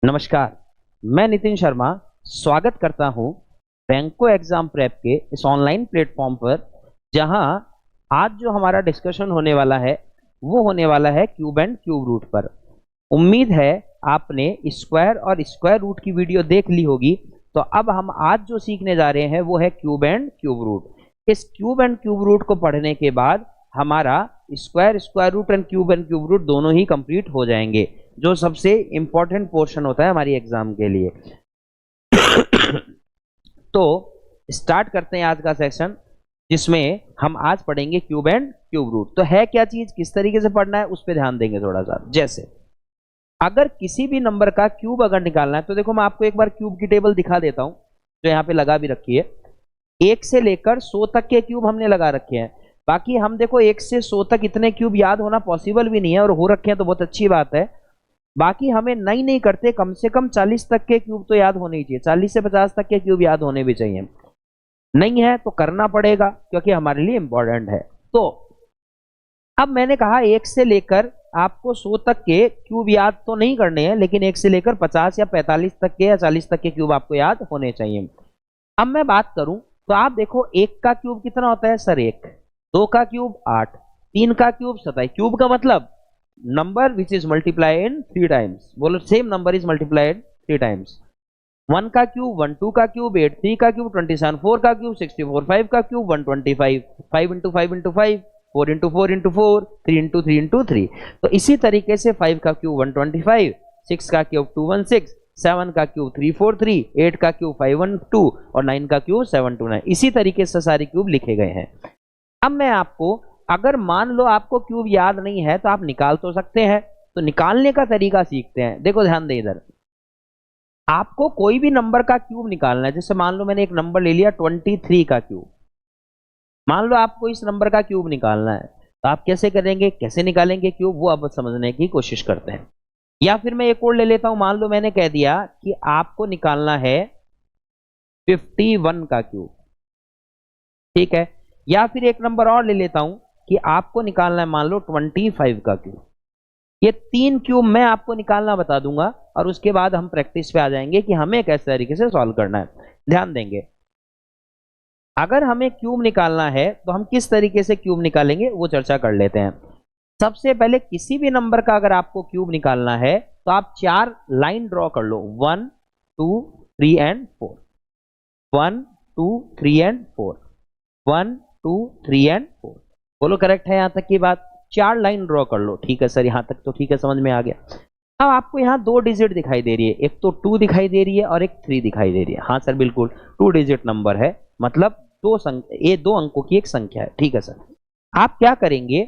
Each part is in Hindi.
नमस्कार। मैं नितिन शर्मा स्वागत करता हूं बैंको एग्जाम प्रेप के इस ऑनलाइन प्लेटफॉर्म पर, जहां आज जो हमारा डिस्कशन होने वाला है वो होने वाला है क्यूब एंड क्यूब रूट पर। उम्मीद है आपने स्क्वायर और स्क्वायर रूट की वीडियो देख ली होगी। तो अब हम आज जो सीखने जा रहे हैं वो है क्यूब एंड क्यूब रूट। इस क्यूब एंड क्यूब रूट को पढ़ने के बाद हमारा square square root and cube root दोनों ही कंप्लीट हो जाएंगे, जो सबसे इंपॉर्टेंट पोर्शन होता है हमारी एग्जाम के लिए। तो स्टार्ट करते हैं आज का सेक्शन, जिसमें हम आज पढ़ेंगे क्यूब एंड क्यूब रूट। तो है क्या चीज, किस तरीके से पढ़ना है उस पर ध्यान देंगे थोड़ा सा। जैसे अगर किसी भी नंबर का क्यूब अगर निकालना है तो देखो मैं आपको एक बार क्यूब की टेबल दिखा देता हूं, जो यहाँ पे लगा भी रखी है। 1 से लेकर 100 तक के क्यूब हमने लगा रखे हैं। बाकी हम देखो 1 से 100 तक इतने क्यूब याद होना पॉसिबल भी नहीं है, और हो रखे हैं तो बहुत अच्छी बात है। बाकी हमें नहीं करते, कम से कम 40 तक के क्यूब तो याद होने ही चाहिए, 40 से 50 तक के क्यूब याद होने भी चाहिए। नहीं है तो करना पड़ेगा, क्योंकि हमारे लिए इंपॉर्टेंट है। तो अब मैंने कहा 1 से लेकर आपको 100 तक के क्यूब याद तो नहीं करने हैं, लेकिन 1 से लेकर 50 या 45 तक के या 40 तक के क्यूब आपको याद होने चाहिए। अब मैं बात करूं तो आप देखो 1 का क्यूब कितना होता है सर, 1। 2 का क्यूब 8, 3 का क्यूब 27। क्यूब का मतलब number which is multiply in 3 times. बोलो same number is multiplied 3 times. 1 का क्यूब 1, 2 का क्यूब 8, 3 का क्यूब 27, 4 का क्यूब 64, 5 का cube 125, 5 into 5 into 5, 4 into 4 into 4, 3 into 3 into 3। तो इसी तरीके से 5 का क्यूब 125, 6 का क्यूब 216, 7 का क्यूब 343, 8 का क्यूब 512 और 9 का क्यूब 729। इसी तरीके से सारे क्यूब लिखे गए हैं। अब मैं आपको, अगर मान लो आपको क्यूब याद नहीं है तो आप निकाल तो सकते हैं, तो निकालने का तरीका सीखते हैं। देखो ध्यान दे इधर, आपको कोई भी नंबर का क्यूब निकालना है। जैसे मान लो मैंने एक नंबर ले लिया 23 का क्यूब। मान लो आपको इस नंबर का क्यूब निकालना है, तो आप कैसे करेंगे, कैसे निकालेंगे क्यूब, वो अब समझने की कोशिश करते हैं। या फिर मैं एक और ले लेता हूं, मान लो मैंने कह दिया कि आपको निकालना है 51 का क्यूब, ठीक है। या फिर एक नंबर और ले लेता हूं कि आपको निकालना है मान लो 25 का क्यूब। ये 3 क्यूब मैं आपको निकालना बता दूंगा, और उसके बाद हम प्रैक्टिस पे आ जाएंगे कि हमें किस तरीके से सॉल्व करना है। ध्यान देंगे, अगर हमें क्यूब निकालना है तो हम किस तरीके से क्यूब निकालेंगे वो चर्चा कर लेते हैं। सबसे पहले किसी भी नंबर का अगर आपको क्यूब निकालना है तो आप 4 लाइन ड्रॉ कर लो, 1 2 3 एंड 4, 1 2 3 एंड 4, 1 2 3 एंड 4। बोलो करेक्ट है यहां तक की बात? 4 लाइन ड्रॉ कर लो, ठीक है सर, यहां तक तो ठीक है, समझ में आ गया। अब आपको यहाँ 2 डिजिट दिखाई दे रही है, एक तो 2 दिखाई दे रही है और एक 3 दिखाई दे रही है। हाँ सर बिल्कुल, 2 डिजिट नंबर है, मतलब ये 2 अंकों की एक संख्या है, ठीक है सर। आप क्या करेंगे,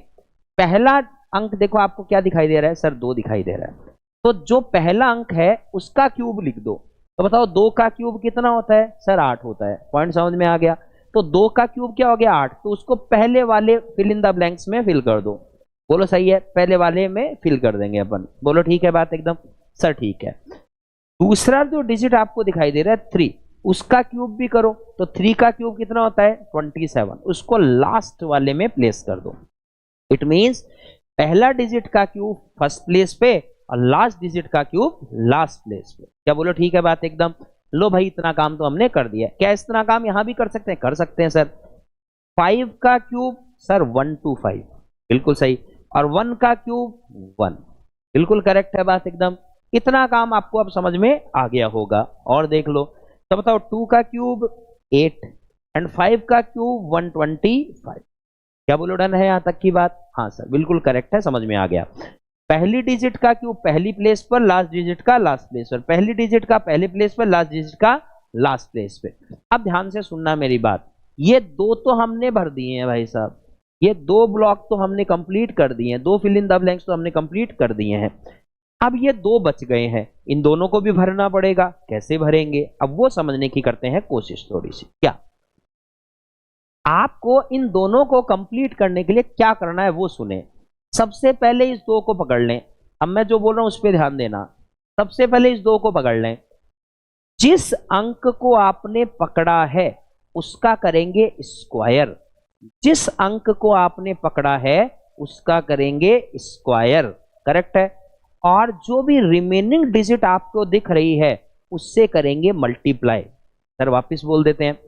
पहला अंक देखो आपको क्या दिखाई दे रहा है सर, 2 दिखाई दे रहा है। तो जो पहला अंक है उसका क्यूब लिख दो। तो बताओ 2 का क्यूब कितना होता है सर, 8 होता है। पॉइंट समझ में आ गया? तो 2 का क्यूब क्या हो गया, 8। तो उसको पहले वाले फिल इन द ब्लैंक्स में फिल कर दो। बोलो सही है, पहले वाले में फिल कर देंगे अपन। बोलो ठीक है बात एकदम सर, ठीक है। दूसरा जो डिजिट आपको दिखाई दे रहा है 3, उसका क्यूब भी करो। तो 3 का क्यूब कितना होता है 27, उसको लास्ट वाले में प्लेस कर दो। इट मींस पहला डिजिट का क्यूब फर्स्ट प्लेस पे और लास्ट डिजिट का क्यूब लास्ट प्लेस पे। क्या बोलो ठीक है बात एकदम? लो भाई इतना काम तो हमने कर दिया। क्या इतना काम यहां भी कर सकते हैं? कर सकते हैं सर। 5 का क्यूब सर 125, बिल्कुल सही। और 1 का क्यूब 1, बिल्कुल करेक्ट है बात एकदम। इतना काम आपको अब समझ में आ गया होगा। और देख लो, तो बताओ 2 का क्यूब 8 एंड 5 का क्यूब 125। क्या बोलो डन है यहां तक की बात? हाँ सर बिल्कुल करेक्ट है, समझ में आ गया। पहली डिजिट का क्यूब पहली प्लेस पर, लास्ट डिजिट का लास्ट प्लेस पर, पहली डिजिट का पहले प्लेस पर, लास्ट डिजिट का लास्ट प्लेस पे। अब ध्यान से सुनना मेरी बात, ये 2 तो हमने भर दिए हैं भाई साहब, ये 2 ब्लॉक तो हमने कंप्लीट कर दिए हैं, 2 फिल इन द ब्लैंक्स तो हमने कंप्लीट कर दिए हैं। अब ये 2 बच गए हैं, इन दोनों को भी भरना पड़ेगा। कैसे भरेंगे अब वो समझने की करते हैं कोशिश थोड़ी सी। क्या आपको इन दोनों को कंप्लीट करने के लिए क्या करना है वो सुने। सबसे पहले इस 2 को पकड़ लें। अब मैं जो बोल रहा हूं उस पर ध्यान देना। सबसे पहले इस 2 को पकड़ लें। जिस अंक को आपने पकड़ा है उसका करेंगे स्क्वायर। जिस अंक को आपने पकड़ा है उसका करेंगे स्क्वायर, करेक्ट है। और जो भी रिमेनिंग डिजिट आपको दिख रही है उससे करेंगे मल्टीप्लाई। सर वापस बोल देते हैं,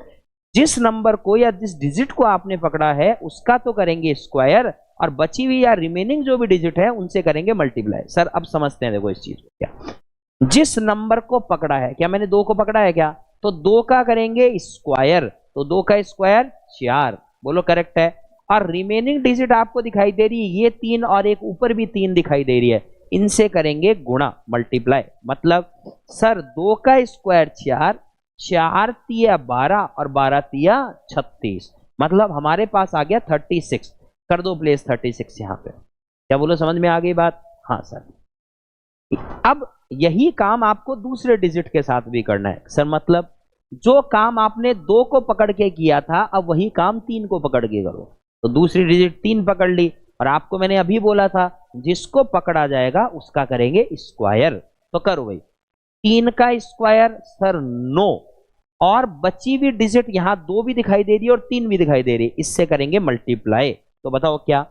जिस नंबर को या जिस डिजिट को आपने पकड़ा है उसका तो करेंगे स्क्वायर, और बची हुई या रिमेनिंग जो भी डिजिट है उनसे करेंगे मल्टीप्लाई। सर अब समझते हैं, देखो इस चीज को, क्या जिस नंबर को पकड़ा है, क्या मैंने 2 को पकड़ा है क्या, तो 2 का करेंगे स्क्वायर, तो 2 का स्क्वायर 4, बोलो करेक्ट है। और रिमेनिंग डिजिट आपको दिखाई दे रही है ये 3 और एक ऊपर भी 3 दिखाई दे रही है, इनसे करेंगे गुणा मल्टीप्लाई। मतलब सर 2 का स्क्वायर 4, 4 तिया 12 और 12 तिया 36, मतलब हमारे पास आ गया 36। कर दो प्लेस 36 यहां पे। क्या बोलो, समझ में आ गई बात? हाँ सर। अब यही काम आपको दूसरे डिजिट के साथ भी करना है सर। मतलब जो काम आपने 2 को पकड़ के किया था अब वही काम 3 को पकड़ के करो। तो दूसरी डिजिट 3 पकड़ ली, और आपको मैंने अभी बोला था जिसको पकड़ा जाएगा उसका करेंगे स्क्वायर। तो करो भाई, 3 का स्क्वायर सर 9, और बची हुई डिजिट यहां 2 भी दिखाई दे रही है और 3 भी दिखाई दे रही है, इससे करेंगे मल्टीप्लाई। तो बताओ क्या,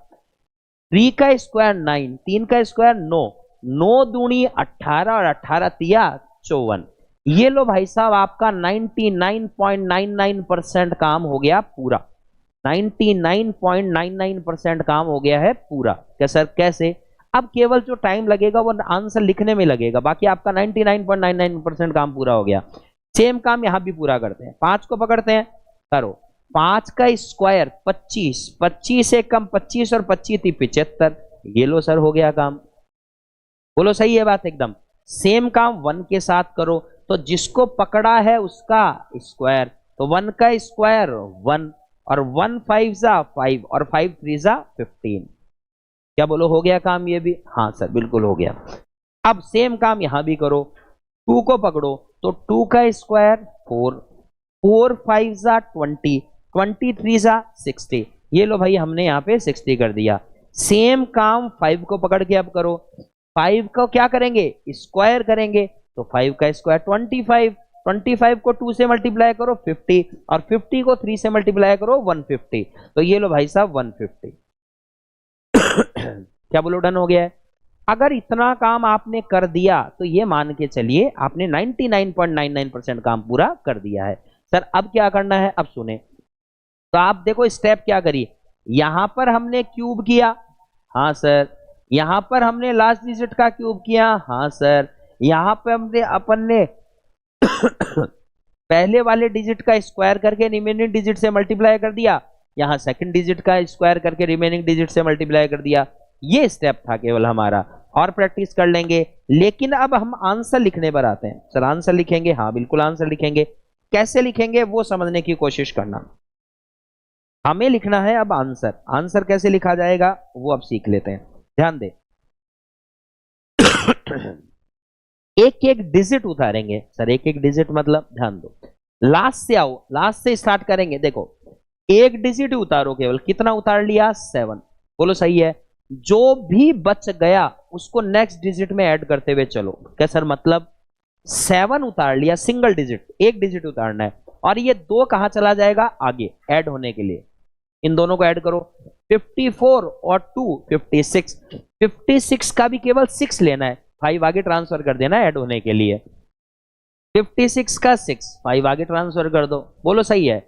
3 का स्क्वायर 9, 3 का स्क्वायर 9, 9 दूनी 18 और 18 तिया 54। ये लो भाई साहब, आपका 99.99% काम हो गया पूरा। 99.99% काम हो गया है पूरा। क्या सर कैसे? अब केवल जो टाइम लगेगा वो आंसर लिखने में लगेगा, बाकी आपका 99.99% काम पूरा हो गया। सेम काम यहां भी पूरा करते हैं। 5 को पकड़ते हैं, करो। 5 का स्क्वायर 25, 25 से कम 25 और 25 थी 75। ये लो सर हो गया काम। बोलो सही है बात एकदम। सेम काम 1 के साथ करो, तो जिसको पकड़ा है उसका स्क्वायर, तो 1 का स्क्वायर 1, और 1 5 जा 5 और 5 3 जा 15। क्या बोलो हो गया काम ये भी? हाँ सर बिल्कुल हो गया। अब सेम काम यहां भी करो, 2 को पकड़ो, तो 2 का स्क्वायर 4, 4 5 जा 20, 20 3 जा 60। ये लो भाई हमने यहाँ पे 60 कर दिया। सेम काम 5 को पकड़ के अब करो, 5 को क्या करेंगे? स्क्वायर करेंगे, तो 5 का स्क्वायर 25, 25 को 2 से मल्टीप्लाई करो 50, और 50 को 3 से मल्टीप्लाई करो 150। तो ये लो भाई साहब 150। क्या बोलो डन हो गया है? अगर इतना काम आपने कर दिया तो ये मान के चलिए आपने 99.99% काम पूरा कर दिया है। सर अब क्या करना है, अब सुने। तो आप देखो स्टेप क्या करिए, यहां पर हमने क्यूब किया, हाँ सर। यहां पर हमने लास्ट डिजिट का क्यूब किया, हाँ सर। यहां पर हमने अपन ने पहले वाले डिजिट का स्क्वायर करके रिमेनिंग डिजिट से मल्टीप्लाई कर दिया, यहां सेकंड डिजिट का स्क्वायर करके रिमेनिंग डिजिट से मल्टीप्लाई कर दिया। ये स्टेप था केवल हमारा, और प्रैक्टिस कर लेंगे। लेकिन अब हम आंसर लिखने पर आते हैं। सर आंसर लिखेंगे? हाँ बिल्कुल आंसर लिखेंगे। कैसे लिखेंगे वो समझने की कोशिश करना। हमें लिखना है अब आंसर। आंसर कैसे लिखा जाएगा वो अब सीख लेते हैं, ध्यान दे। एक एक डिजिट उतारेंगे सर, एक एक डिजिट मतलब ध्यान दो, लास्ट से आओ, लास्ट से स्टार्ट करेंगे। देखो एक डिजिट उतारो, केवल कितना उतार लिया? 7। बोलो सही है। जो भी बच गया उसको नेक्स्ट डिजिट में ऐड करते हुए चलो। क्या सर मतलब 7 उतार लिया, सिंगल डिजिट, एक डिजिट उतारना है, और ये 2 कहां चला जाएगा? आगे ऐड होने के लिए। इन दोनों को ऐड करो, 54 और 2 56। 56 का भी केवल 6 लेना है, 5 आगे ट्रांसफर कर देना ऐड होने के लिए। 56 का 6, 5 आगे ट्रांसफर कर दो। बोलो सही है।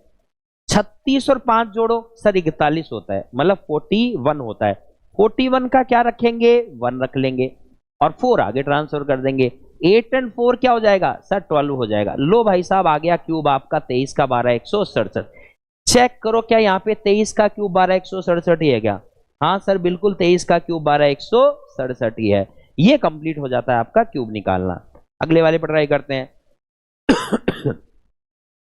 36 और 5 जोड़ो सर 41 होता है, मतलब 41 होता है। 41 का क्या रखेंगे? 1 रख लेंगे, और 4 आगे ट्रांसफर कर देंगे। 8 एंड 4 क्या हो जाएगा सर? 12 हो जाएगा। लो भाई साहब आ गया क्यूब आपका 23 का 12 167। चेक करो क्या यहाँ पे 23 का क्यूब 12 167 ही है क्या? हाँ सर बिल्कुल 23 का क्यूब 12 167 ही है। ये कंप्लीट हो जाता है आपका क्यूब निकालना। अगले वाले पर ट्राई करते हैं।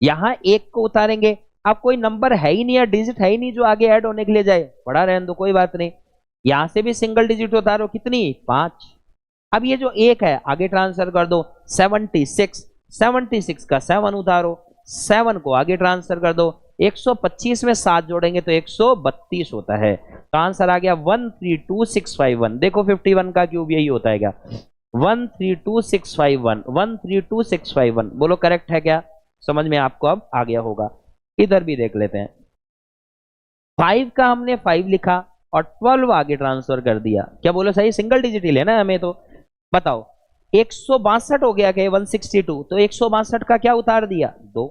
यहां 1 को उतारेंगे, अब कोई नंबर है ही नहीं या डिजिट है ही नहीं जो आगे ऐड होने के लिए जाए, बड़ा रहने दो कोई बात नहीं। यहां से भी सिंगल डिजिट उतारो, कितनी? 5। अब ये जो 1 है आगे ट्रांसफर कर दो, 76। 76 का 7 उतारो, 7 को आगे ट्रांसफर कर दो। 125 में 7 जोड़ेंगे तो 132 होता है। तो आंसर आ गया 132651। देखो 51 का क्यूब यही होता है क्या? 132651, 132651। बोलो करेक्ट है क्या? समझ में आपको अब आ गया होगा। इधर भी देख लेते हैं। 5 का हमने 5 लिखा और 12 आगे ट्रांसफर कर दिया। क्या बोलो सही? सिंगल डिजिट ही लेना है हमें तो। बताओ 162 हो गया क्या 162, तो 162 का क्या उतार दिया 2,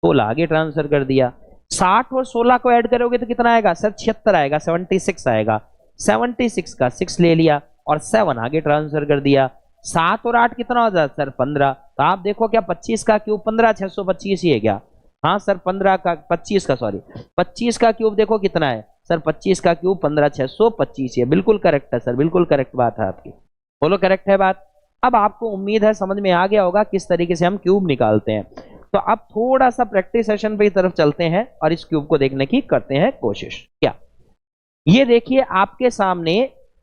16 आगे ट्रांसफर कर दिया। 60 और 16 को ऐड करोगे तो कितना आएगा सर 76 आएगा, 76 आएगा। 76 का 6 ले लिया और 7 आगे ट्रांसफर कर दिया। 7 और 8 कितना हो जाता सर 15। तो आप देखो क्या 25 का क्यूब 15, 625 ही है क्या? हाँ सर 15 का 25 का सॉरी 25 का क्यूब देखो कितना है सर 25 का क्यूब 15, 625 है। बिल्कुल करेक्ट है सर, बिल्कुल करेक्ट बात है आपकी। बोलो करेक्ट है बात। अब आपको उम्मीद है समझ में आ गया होगा किस तरीके से हम क्यूब निकालते हैं। तो अब थोड़ा सा प्रैक्टिस सेशन पे तरफ चलते हैं और इस क्यूब को देखने की करते हैं कोशिश। क्या ये देखिए आपके सामने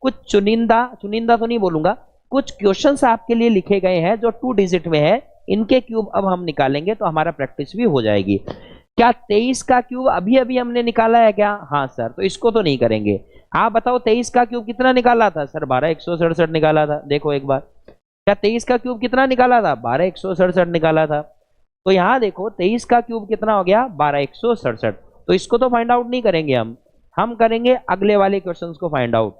कुछ चुनिंदा चुनिंदा तो नहीं बोलूंगा, कुछ क्वेश्चंस आपके लिए लिखे गए हैं जो 2 डिजिट में है। इनके क्यूब अब हम निकालेंगे तो हमारा प्रैक्टिस भी हो जाएगी। क्या 23 का क्यूब अभी अभी हमने निकाला है क्या? हाँ सर, तो इसको तो नहीं करेंगे। आप बताओ 23 का क्यूब कितना निकाला था सर? 12,167 निकाला था। देखो एक बार, क्या 23 का क्यूब कितना निकाला था? 12,167 निकाला था। तो यहां देखो 23 का क्यूब कितना हो गया 12,167। तो इसको तो फाइंड आउट नहीं करेंगे हम करेंगे अगले वाले क्वेश्चंस को फाइंड आउट।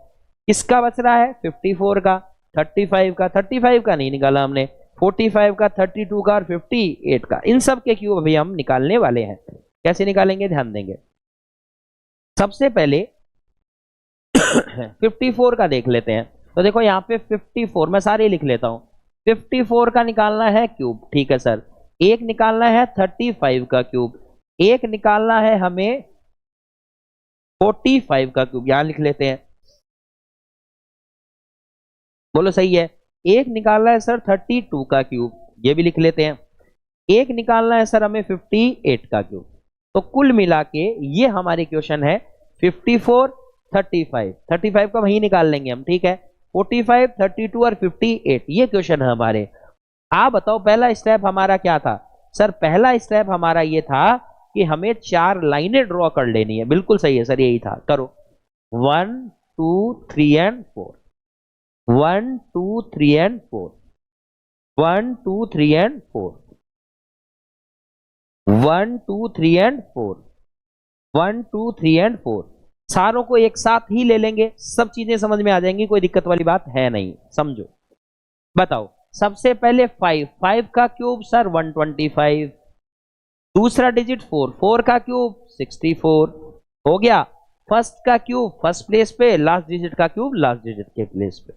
किसका बच रहा है 54 का, 35 का, 35 का नहीं निकाला हमने, 45 का, 32 का और 58 का। इन सब के क्यूब अभी हम निकालने वाले हैं। कैसे निकालेंगे ध्यान देंगे। सबसे पहले 54 का देख लेते हैं। तो देखो यहाँ पे 54 मैं सारे लिख लेता हूं। 54 का निकालना है क्यूब, ठीक है सर। एक निकालना है 35 का क्यूब, एक निकालना है हमें 45 का क्यूब, यहां लिख लेते हैं। बोलो सही है। एक निकालना है सर 32 का क्यूब, ये भी लिख लेते हैं। एक निकालना है सर हमें 58 का क्यूब। तो कुल मिला के ये हमारे क्वेश्चन है 54, 35 का वही निकाल लेंगे हम, ठीक है। 45, 32 और 58 ये क्वेश्चन है हमारे। आप बताओ पहला स्टेप हमारा क्या था सर? पहला स्टेप हमारा ये था कि हमें 4 लाइनें ड्रॉ कर लेनी है। बिल्कुल सही है सर, यही था। करो 1 2 3 and 4, 1 2 3 and 4, 1 2 3 and 4, 1 2 3 and 4, 1 2 3 and 4। सारों को एक साथ ही ले लेंगे, सब चीजें समझ में आ जाएंगी, कोई दिक्कत वाली बात है नहीं। समझो, बताओ सबसे पहले 5 का क्यूब सर 125, दूसरा डिजिट 4 का क्यूब 64 हो गया। फर्स्ट का क्यूब फर्स्ट प्लेस पे, लास्ट डिजिट का क्यूब लास्ट डिजिट के प्लेस पे।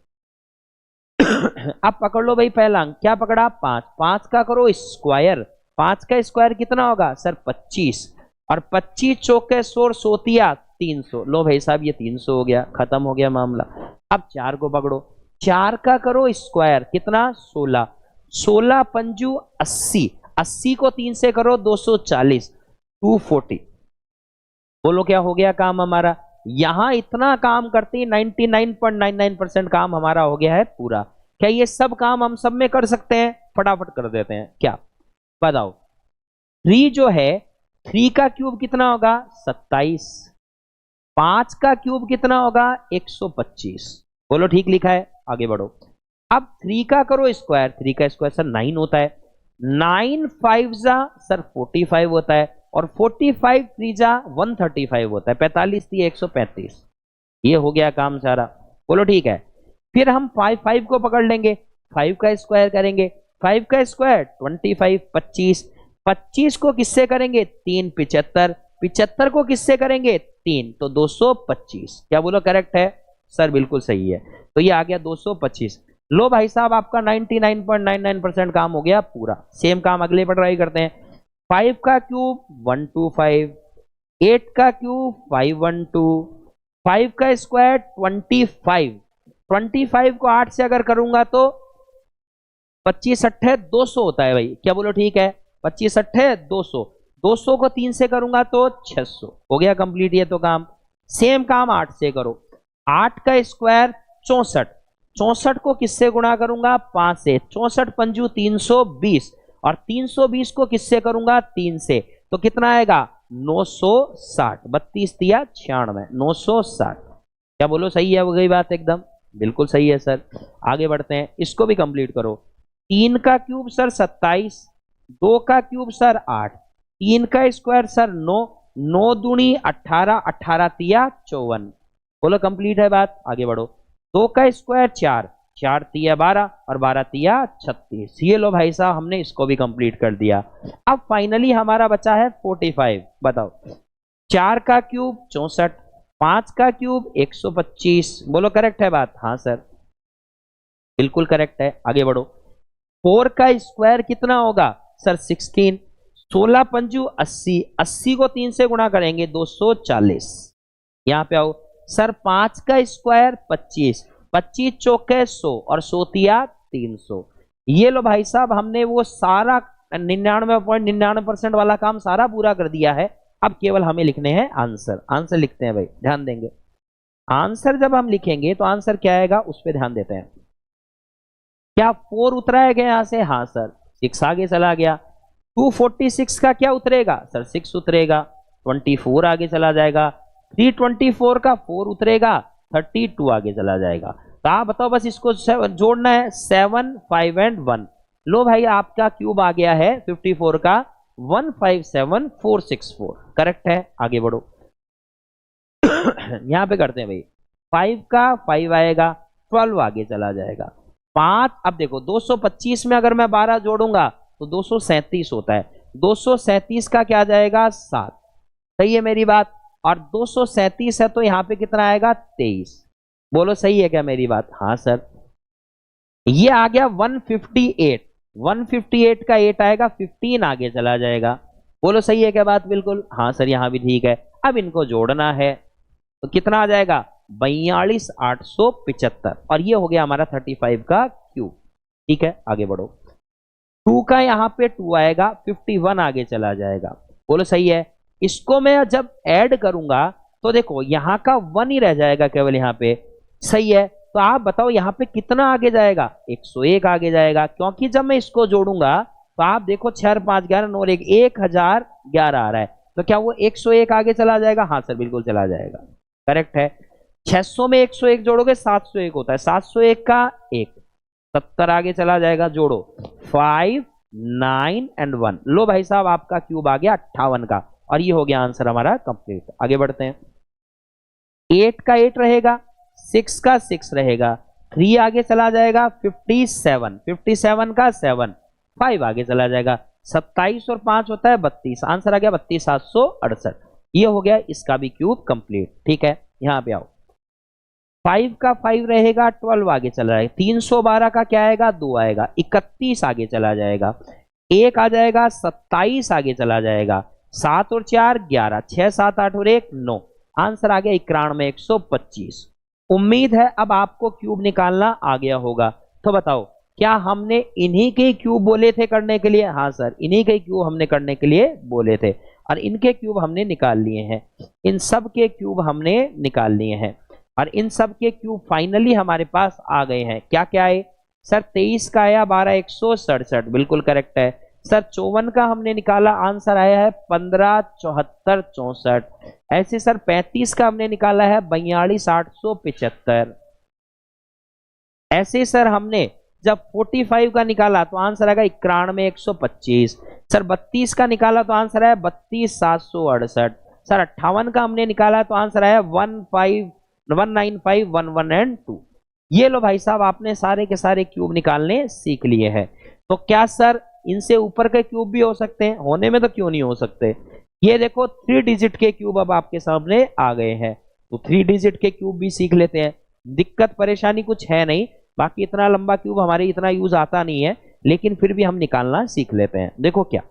अब पकड़ लो भाई पहला अंक, क्या पकड़ा 5, 5 का करो स्क्वायर। 5 का स्क्वायर कितना होगा सर 25, और 25 चौके 100 सोतिया 300। लो भाई साहब ये 300 हो गया, खत्म हो गया मामला। अब 4 को पकड़ो, 4 का करो स्क्वायर कितना 16, 16 पंजू 80, 80 को 3 से करो 240, 240। बोलो क्या हो गया काम हमारा? यहां इतना काम करते ही 99.99% काम हमारा हो गया है पूरा। क्या ये सब काम हम सब में कर सकते हैं? फटाफट कर देते हैं। क्या बताओ 3 जो है 3 का क्यूब कितना होगा 27, 5 का क्यूब कितना होगा 125। बोलो ठीक लिखा है, आगे बढ़ो। अब 3 का करो स्क्वायर, 3 का स्क्वायर सर 9 होता है, 9 5 जा सर 45 होता है, और 45 3 जा 135 होता है, 45 3 135। ये हो गया काम सारा। बोलो ठीक है। फिर हम 5 को पकड़ लेंगे, 5 का स्क्वायर करेंगे, 5 का स्क्वायर 25, 25, 25 को किससे करेंगे 3 75, 75 को किससे करेंगे 3, तो 225। क्या बोलो करेक्ट है सर? बिल्कुल सही है। तो ये आ गया 225। लो भाई साहब आपका 99.99% काम हो गया पूरा। सेम काम अगले पर ट्राई करते हैं। 5 का क्यूब 125, 8 का क्यूब 512, 5 का स्क्वायर 25, 25 को 8 से अगर करूंगा तो 25 अट्ठे 200 होता है भाई। क्या बोलो ठीक है? 25 अट्ठे 200, 200 को 3 से करूंगा तो 600 हो गया कंप्लीट ये तो काम। सेम काम 8 से करो, 8 का स्क्वायर 64, 64 को किससे गुणा करूंगा 5 से, 64 पंजू 320, और 320 को किससे करूंगा 3 से, तो कितना आएगा 960, 32 दिया 96, 960। क्या बोलो सही है? वो गई बात एकदम बिल्कुल सही है सर। आगे बढ़ते हैं, इसको भी कंप्लीट करो। 3 का क्यूब सर 27, 2 का क्यूब सर 8, 3 का स्क्वायर सर 9, 9 दूनी 18, 18 तिया 54। बोलो कंप्लीट है बात, आगे बढ़ो। 2 का स्क्वायर 4, 4 तिया 12 और 12 तिया 36। ये लो भाई साहब, हमने इसको भी कंप्लीट कर दिया। अब फाइनली हमारा बचा है 45। बताओ, 4 का क्यूब 64, 5 का क्यूब 125। बोलो करेक्ट है बात? हाँ सर बिल्कुल करेक्ट है, आगे बढ़ो। 4 का स्क्वायर कितना होगा सर? 16। 16 पंजू 80, 80 को 3 से गुणा करेंगे 240। यहां पे आओ सर, 5 का स्क्वायर 25, 25 चौके 100 और 100 तिया 300। ये लो भाई साहब, हमने वो सारा 99.99% वाला काम सारा पूरा कर दिया है। अब केवल हमें लिखने हैं आंसर। आंसर लिखते हैं भाई, ध्यान देंगे। आंसर जब हम लिखेंगे तो आंसर क्या आएगा उस पर ध्यान देते हैं। क्या 4 उतरा है क्या यहां से? हाँ सर। 6 आगे चला गया। 246 का क्या उतरेगा सर? 6 उतरेगा। 24 आगे चला जाएगा। 324 का 4 उतरेगा। 32 आगे चला जाएगा। तो आप बताओ, बस इसको जोड़ना है 7, 5 एंड 1। लो भाई, आपका क्यूब आ गया है 54 का 157464। करेक्ट है, आगे बढ़ो। यहां पे करते हैं भाई, 5 का 5 आएगा, 12 आगे चला जाएगा। 5, अब देखो 225 में अगर मैं 12 जोड़ूंगा तो 237 होता है। 237 का क्या जाएगा? 7। सही है मेरी बात? और 237 है तो यहां पे कितना आएगा? 23। बोलो सही है क्या मेरी बात? हाँ सर। ये आ गया 158। 158 का 8 आएगा, 15 आगे चला जाएगा। बोलो सही है क्या बात? बिल्कुल हाँ सर, यहां भी ठीक है। अब इनको जोड़ना है तो कितना आ जाएगा? 42875। और ये हो गया हमारा 35 का क्यूब। ठीक है, आगे बढ़ो। 2 का यहां पे 2 आएगा, 51 आगे चला जाएगा। बोलो सही है। इसको मैं जब ऐड करूंगा तो देखो यहां का 1 ही रह जाएगा केवल यहां पे। सही है, तो आप बताओ यहां पे कितना आगे जाएगा? 101 आगे जाएगा, क्योंकि जब मैं इसको जोड़ूंगा तो आप देखो 6 5 11 9 1 1011 आ रहा है। तो क्या वो 101 आगे चला जाएगा? हाँ सर बिल्कुल चला जाएगा, करेक्ट है। 600 में 101 जोड़ोगे 701 होता है। 701 का 1, 70 आगे चला जाएगा। जोड़ो 5, 9 एंड 1। लो भाई साहब, आपका क्यूब आ गया 58 का। और ये हो गया आंसर हमारा कंप्लीट। आगे बढ़ते हैं। 8 का 8 रहेगा, 6 का 6 रहेगा, 3 आगे चला जाएगा। 57, 57 का 7, 5 आगे चला जाएगा। 27 और 5 होता है 32। आंसर आ गया 32,768। ये हो गया इसका भी क्यूब कंप्लीट। ठीक है, यहां पे आओ। 5 का 5 रहेगा, 12 आगे चला जाएगा। 312 का क्या आएगा? 2 आएगा, 31 आगे चला जाएगा। 1 आ जाएगा, 27 आगे चला जाएगा। 7 और 4 11, 6 7 8 और 1 9। आंसर आ गया 91,125। उम्मीद है अब आपको क्यूब निकालना आ गया होगा। तो बताओ, क्या हमने इन्हीं के क्यूब बोले थे करने के लिए? हाँ सर, इन्हीं के क्यूब हमने करने के लिए बोले थे और इनके क्यूब हमने निकाल लिए हैं। इन सब के क्यूब हमने निकाल लिए हैं और इन सब के क्यूब फाइनली हमारे पास आ गए हैं। क्या क्या आए सर? 23 का आया 12,167, बिल्कुल करेक्ट है सर। 54 का हमने निकाला, आंसर आया है 15,74,64। ऐसे सर 35 का हमने निकाला है 42,875। ऐसे सर हमने जब 45 का निकाला तो आंसर आएगा 91,125। सर 32 का निकाला तो आंसर आया 32,768। सर 58 का हमने निकाला तो आंसर आया 19511 एंड 2। ये लो भाई साहब, आपने सारे के सारे क्यूब निकालने सीख लिए हैं। तो क्या सर इनसे ऊपर के क्यूब भी हो सकते हैं? होने में तो क्यों नहीं हो सकते। ये देखो 3 डिजिट के क्यूब अब आपके सामने आ गए हैं। तो 3 डिजिट के क्यूब भी सीख लेते हैं। दिक्कत परेशानी कुछ है नहीं। बाकी इतना लंबा क्यूब हमारे इतना यूज आता नहीं है, लेकिन फिर भी हम निकालना सीख लेते हैं। देखो क्या,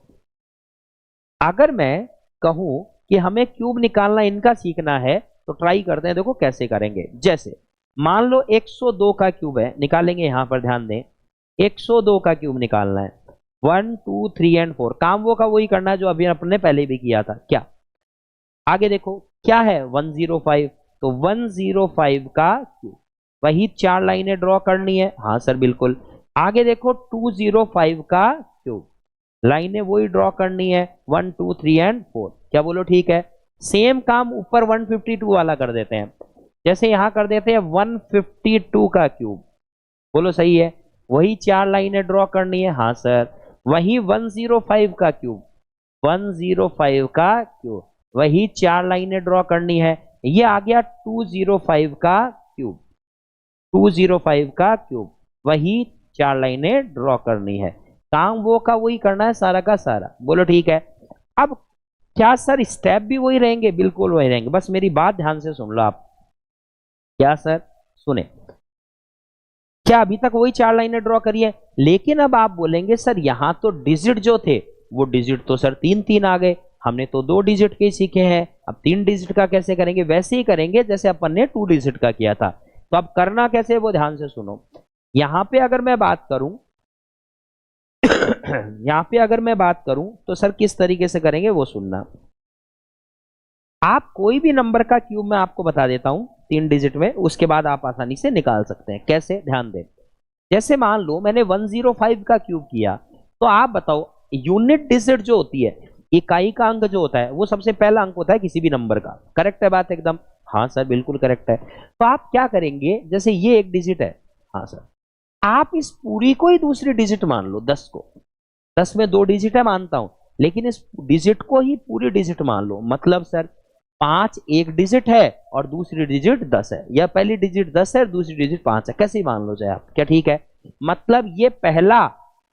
अगर मैं कहूं कि हमें क्यूब निकालना इनका सीखना है तो ट्राई करते हैं। देखो कैसे करेंगे। जैसे मान लो 102 का क्यूब है, निकालेंगे। यहां पर ध्यान दें, 102 का क्यूब निकालना है। 1 2 3 एंड 4, काम वो का वही करना है जो अभी अपने पहले भी किया था। क्या आगे देखो क्या है? 105। तो 105 का क्यूब, वही 4 लाइनें ड्रॉ करनी है। हाँ सर बिल्कुल। आगे देखो 205 का क्यूब, लाइनें वही ड्रॉ करनी है। 1 2 3 एंड 4। क्या बोलो ठीक है? सेम काम ऊपर 152 वाला कर देते हैं। जैसे यहां कर देते हैं 152 का क्यूब। बोलो सही है, वही 4 लाइनें ड्रॉ करनी है। हाँ सर। वही 105 का क्यूब, 105 का क्यूब, वही 4 लाइनें ड्रॉ करनी है। ये आ गया 205 का क्यूब, 205 का क्यूब। वही 4 लाइनें ड्रॉ करनी है। काम वो का वही करना है सारा का सारा। बोलो ठीक है। अब क्या सर स्टेप भी वही रहेंगे? बिल्कुल वही रहेंगे, बस मेरी बात ध्यान से सुन लो आप। क्या सर? सुने, क्या अभी तक वही 4 लाइनें ड्रॉ करी है, लेकिन अब आप बोलेंगे सर यहां तो डिजिट जो थे वो डिजिट तो सर 3 3 आ गए, हमने तो 2 डिजिट के ही सीखे हैं, अब 3 डिजिट का कैसे करेंगे? वैसे ही करेंगे जैसे अपन ने 2 डिजिट का किया था। तो अब करना कैसे वो ध्यान से सुनो। यहां पे अगर मैं बात करूं यहां पे अगर मैं बात करूं तो सर किस तरीके से करेंगे वो सुनना। आप कोई भी नंबर का क्यूब मैं आपको बता देता हूं 3 डिजिट में, उसके बाद आप आसानी से निकाल सकते हैं। कैसे? ध्यान दें। जैसे मान लो मैंने 105 का क्यूब किया, तो आप बताओ यूनिट डिजिट जो होती है, इकाई का अंक जो होता है वो सबसे पहला अंक होता है किसी भी नंबर का। करेक्ट है बात एकदम? हाँ सर बिल्कुल करेक्ट है। तो आप क्या करेंगे, जैसे ये एक डिजिट है, हाँ सर, आप इस पूरी को ही दूसरी डिजिट मान लो, 10 को। 10 में 2 डिजिट है मानता हूं, लेकिन इस डिजिट को ही पूरी डिजिट मान लो। मतलब सर 5 एक डिजिट है और दूसरी डिजिट 10 है, या पहली डिजिट 10 है और दूसरी डिजिट 5 है, कैसे ही मान लो चाहे आप। क्या ठीक है? मतलब ये पहला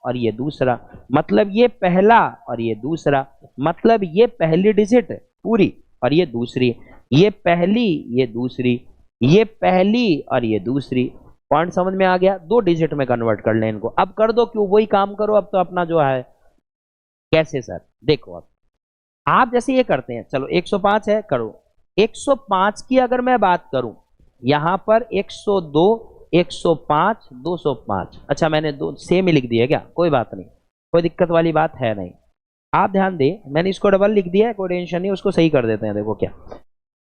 और ये दूसरा, मतलब ये पहला और ये दूसरा, मतलब ये पहली डिजिट पूरी और ये दूसरी, ये पहली ये दूसरी, ये पहली और ये दूसरी। पॉइंट समझ में आ गया? 2 डिजिट में कन्वर्ट कर लें इनको। अब कर दो, क्यों वही काम करो अब तो अपना जो है। कैसे सर? देखो अब आप जैसे ये करते हैं, चलो 105 है, करो 105 की अगर मैं बात करूं, यहां पर 102 105 205, अच्छा मैंने दो सेम ही लिख दिया क्या? कोई बात नहीं, कोई दिक्कत वाली बात है नहीं। आप ध्यान दें, मैंने इसको डबल लिख दिया है, कोई टेंशन नहीं, उसको सही कर देते हैं। देखो क्या,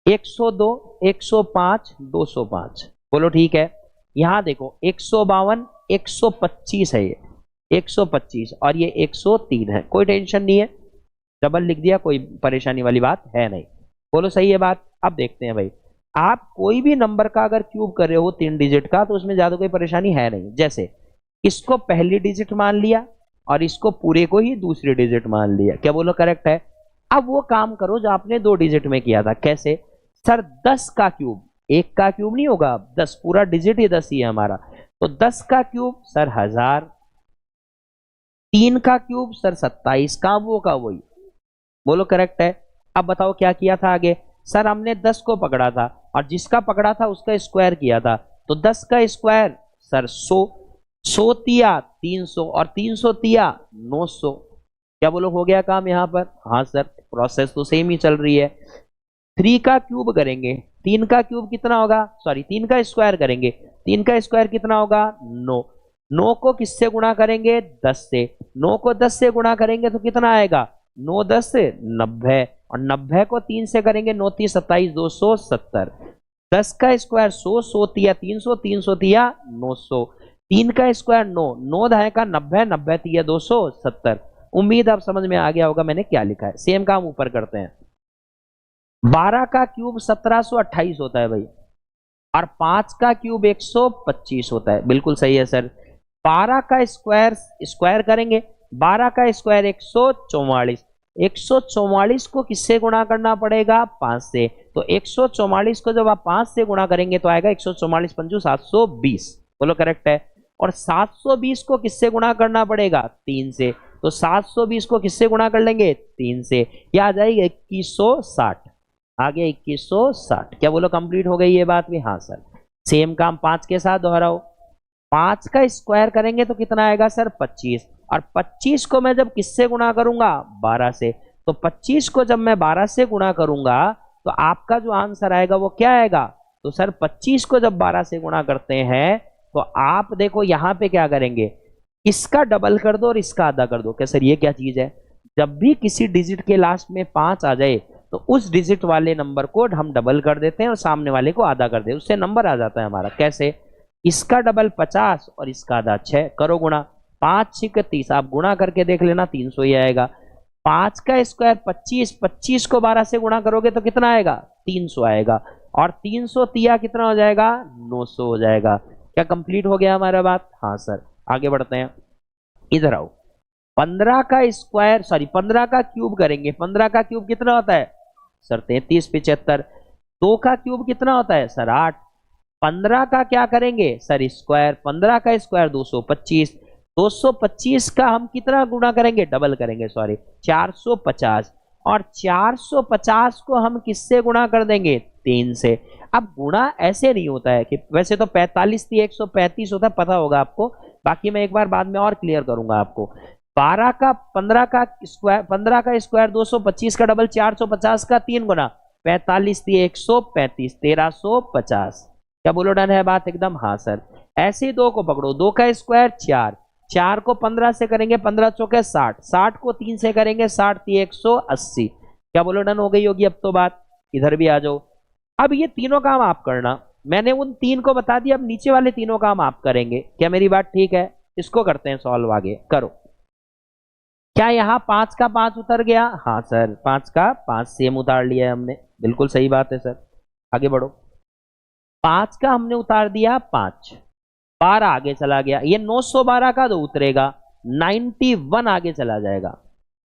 102 105 205, बोलो ठीक है। यहां देखो 152 125 है, ये 125 और ये 103 है, कोई टेंशन नहीं है, डबल लिख दिया, कोई परेशानी वाली बात है नहीं। बोलो सही है बात? अब देखते हैं भाई, आप कोई भी नंबर का अगर क्यूब कर रहे हो 3 डिजिट का, तो उसमें ज्यादा कोई परेशानी है नहीं। जैसे इसको पहली डिजिट मान लिया और इसको पूरे को ही दूसरी डिजिट मान लिया। क्या बोलो करेक्ट है? अब वो काम करो जो आपने 2 डिजिट में किया था। कैसे? सर 10 का क्यूब, एक का क्यूब नहीं होगा, 10 पूरा डिजिट ही 10 ही है हमारा, तो 10 का क्यूब सर 1000, 3 का क्यूब सर 27, का वो का वही। बोलो करेक्ट है? अब बताओ क्या किया था आगे। सर हमने 10 को पकड़ा था और जिसका पकड़ा था उसका स्क्वायर किया था, तो 10 का स्क्वायर सर 100, 100 तिया 300 और 300 तिया 900। क्या बोलो हो गया काम यहाँ पर? हाँ सर, प्रोसेस तो सेम ही चल रही है। 3 का क्यूब करेंगे, 3 का क्यूब कितना होगा, सॉरी 3 का स्क्वायर करेंगे, 3 का स्क्वायर कितना होगा 9, 9 को किससे गुणा करेंगे 10 से, 9 को 10 से गुणा करेंगे तो कितना आएगा 9 10 से 90, और 90 को 3 से करेंगे 9 3 27 270। 10 का स्क्वायर 100, 100 तिया 300, 300 तिया 900, 3 का स्क्वायर 9, 9 दाएं का 90, 90 तिया 270। उम्मीद आप समझ में आ गया होगा मैंने क्या लिखा है। सेम काम ऊपर करते हैं। 12 का क्यूब 1728 होता है भाई, और 5 का क्यूब 125 होता है। बिल्कुल सही है सर। 12 का स्क्वायर स्क्वायर करेंगे, 12 का स्क्वायर 144, 144 को किससे गुणा करना पड़ेगा 5 से, तो 144 को जब आप 5 से गुणा करेंगे तो आएगा 144 पंजू 720। बोलो करेक्ट है? और 720 को किससे गुणा करना पड़ेगा 3 से, तो 720 को किससे गुणा कर लेंगे 3 से, क्या आ जाएगा 2160, आ गया 2160। क्या बोलो कंप्लीट हो गई ये बात भी? हाँ सर। सेम काम 5 के साथ दोहराओ, 5 का स्क्वायर करेंगे तो कितना आएगा सर 25, और 25 को मैं जब किससे गुणा करूंगा 12 से, तो 25 को जब मैं 12 से गुणा करूंगा तो आपका जो आंसर आएगा वो क्या आएगा, तो सर 25 को जब 12 से गुणा करते हैं तो आप देखो यहां पे क्या करेंगे, इसका डबल कर दो और इसका आधा कर दो। क्या सर ये क्या चीज है? जब भी किसी डिजिट के लास्ट में 5 आ जाए तो उस डिजिट वाले नंबर को हम डबल कर देते हैं और सामने वाले को आधा कर देते, उससे नंबर आ जाता है हमारा। कैसे? इसका डबल 50 और इसका आधा 6, करो गुणा, 5 6 30, आप गुणा करके देख लेना 300 ही आएगा। 5 का स्क्वायर 25, 25 को 12 से गुणा करोगे तो कितना आएगा 300 आएगा, और 300 तिया कितना हो जाएगा 900 हो जाएगा। क्या कंप्लीट हो गया हमारा बात? हाँ सर। आगे बढ़ते हैं, इधर आओ। 15 का स्क्वायर सॉरी 15 का क्यूब करेंगे, 15 का क्यूब कितना होता है सर 33 75, 2 का क्यूब कितना होता है सर 8, 15 का क्या करेंगे सर स्क्वायर, 15 का स्क्वायर 225, 225 का हम कितना गुणा करेंगे, डबल करेंगे सॉरी, 450, और 450 को हम किससे गुणा कर देंगे, 3 से। अब गुणा ऐसे नहीं होता है कि वैसे तो 45 थी 135 होता है, पता होगा आपको, बाकी मैं एक बार बाद में और क्लियर करूंगा आपको। 15 का स्क्वायर 225 का डबल 450 का 3 गुना, 45 थी 135, 1350। क्या बोलो डन है बात एकदम, हाँ सर। ऐसे ही 2 को पकड़ो, 2 का स्क्वायर 4, 4 को 15 से करेंगे 15 चौके 60, 60 को 3 से करेंगे 60 थी 180। क्या बोलो डन हो गई होगी अब तो बात। इधर भी आ जाओ। अब ये तीनों काम आप करना, मैंने उन 3 को बता दिया, अब नीचे वाले तीनों काम आप करेंगे। क्या मेरी बात ठीक है, इसको करते हैं सॉल्व, आगे करो। क्या यहाँ 5 का 5 उतर गया, हाँ सर 5 का 5 सेम उतार लिया है हमने, बिल्कुल सही बात है सर। आगे बढ़ो, 5 का हमने उतार दिया 5, 12 आगे चला गया, ये 912 का 2 उतरेगा, 91 आगे चला जाएगा।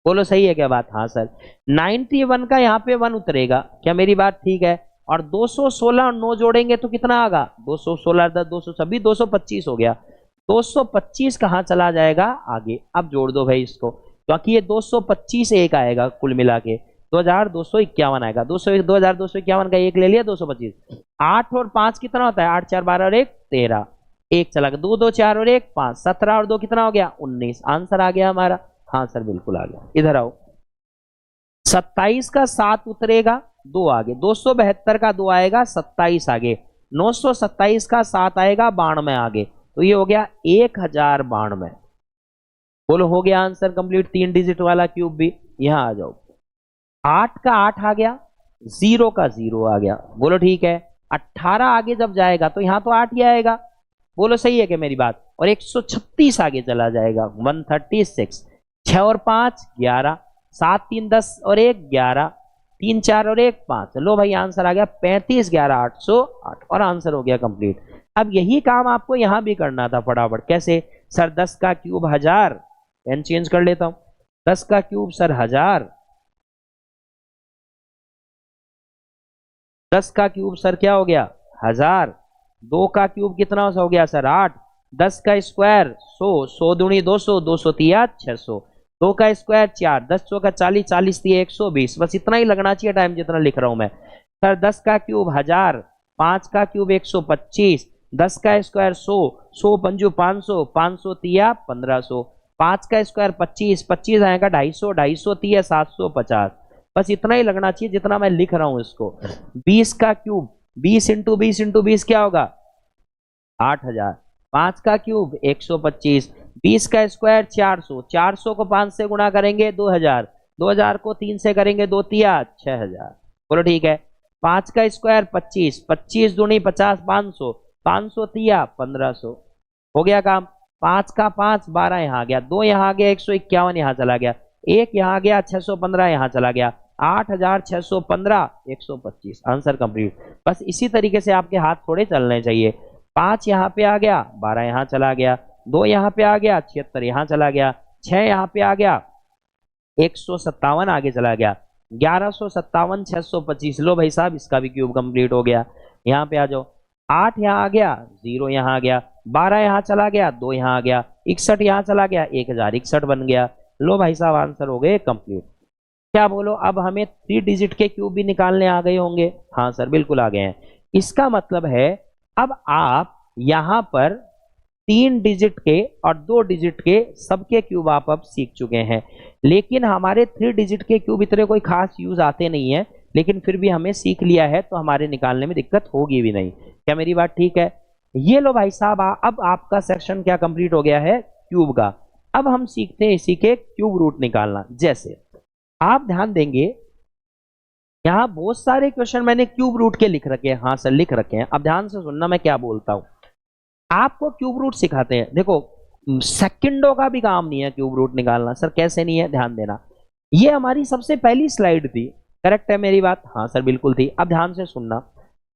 बोलो सही है क्या बात, हाँ सर। 91 का यहाँ पे 1 उतरेगा, क्या मेरी बात ठीक है। और 216 और 9 जोड़ेंगे तो कितना आगा, 216 10 226 225 हो गया, 225 कहाँ चला जाएगा आगे। अब जोड़ दो भाई इसको, क्योंकि ये 225 एक आएगा कुल मिला के, 2251 आएगा, 2251 का एक ले लिया 225। 8 और 5 कितना होता है, 8 4 12 और 1 13, एक चला गया, 2 2 4 और 1 5, 17 और 2 कितना हो गया 19, आंसर आ गया हमारा। हाँ सर बिल्कुल आ गया। इधर आओ, 27 का 7 उतरेगा 2 आगे, 272 का 2 आएगा 27 आगे, 927 का 7 आएगा 92 आगे, तो ये हो गया 1092। बोलो हो गया आंसर कंप्लीट, 3 डिजिट वाला क्यूब भी। यहां आ जाओ, 8 का 8 आ गया, 0 का 0 आ गया, बोलो ठीक है। 18 आगे जब जाएगा तो यहां तो 8 ही आएगा, बोलो सही है क्या मेरी बात। और 136 आगे चला जाएगा, 136, 6 और 5 11, 7 3 10 और 1 11, 3 4 और 1 5, लो भाई आंसर आ गया 35 11 808, और आंसर हो गया कंप्लीट। अब यही काम आपको यहां भी करना था फटाफट। कैसे सर, 10 का क्यूब 1000, पेन चेंज कर लेता हूं, 10 का क्यूब सर 1000, 10 का क्यूब सर क्या हो गया 1000, 2 का क्यूब कितना हो गया सर 8, 10 का स्क्वायर 100, 100 दूनी 200, 200 तिया 600, 2 का स्क्वायर 4, 10 चौका 40, 40 तिया 120, बस इतना ही लगना चाहिए टाइम जितना लिख रहा हूं मैं। सर 10 का क्यूब 1000, 5 का क्यूब 125, 10 का स्क्वायर 100, 100 पंजू 500, 500 तिया 1500, 5 का स्क्वायर 25, 25 आएगा 250, 250 तिया 750, बस इतना ही लगना चाहिए जितना मैं लिख रहा हूं इसको। 20 का क्यूब 20 इंटू 20 इंटू 20 क्या होगा 8000, 5 का क्यूब 125, 20 का स्क्वायर 400, 400 को 5 से गुणा करेंगे 2000, 2000 को 3 से करेंगे 2 तिया 6000, बोलो ठीक है। 5 का स्क्वायर 25, 25 दूनी 50, 500, 500 तिया 1500, हो गया काम। 5 का 5 12 यहाँ आ गया, 2 यहाँ आ गया 151 यहाँ चला गया, 1 यहाँ आ गया 615 यहाँ चला गया, 8615 125, आंसर कंप्लीट। बस इसी तरीके से आपके हाथ थोड़े चलने चाहिए। 5 यहाँ पे आ गया, 12 यहाँ चला गया, 2 यहाँ पे आ गया 76 यहाँ चला गया, 6 यहाँ पे आ गया 157 आगे चला गया, 1157 625, लो भाई साहब इसका भी क्यूब कंप्लीट हो गया। यहाँ पे आ जाओ, 8 यहाँ आ गया, 0 यहाँ आ गया, 12 यहाँ चला गया, 2 यहाँ आ गया, 61 यहाँ चला गया, 1061 बन गया, लो भाई साहब आंसर हो गए कंप्लीट। क्या बोलो, अब हमें 3 डिजिट के क्यूब भी निकालने आ गए होंगे, हाँ सर बिल्कुल आ गए हैं। इसका मतलब है अब आप यहां पर 3 डिजिट के और 2 डिजिट के सबके क्यूब आप अब सीख चुके हैं, लेकिन हमारे 3 डिजिट के क्यूब इतने कोई खास यूज आते नहीं है, लेकिन फिर भी हमें सीख लिया है तो हमारे निकालने में दिक्कत होगी भी नहीं। क्या मेरी बात ठीक है। ये लो भाई साहब, अब आपका सेक्शन क्या कंप्लीट हो गया है क्यूब का। अब हम सीखते हैं इसी के क्यूब रूट निकालना। जैसे आप ध्यान देंगे, यहां बहुत सारे क्वेश्चन मैंने क्यूब रूट के लिख रखे हैं, हाँ सर लिख रखे हैं। अब ध्यान से सुनना मैं क्या बोलता हूं, आपको क्यूब रूट सिखाते हैं। देखो सेकंडों का भी काम नहीं है क्यूब रूट निकालना। सर कैसे नहीं है, ध्यान देना। ये हमारी सबसे पहली स्लाइड थी, करेक्ट है मेरी बात, हाँ सर बिल्कुल थी। अब ध्यान से सुनना,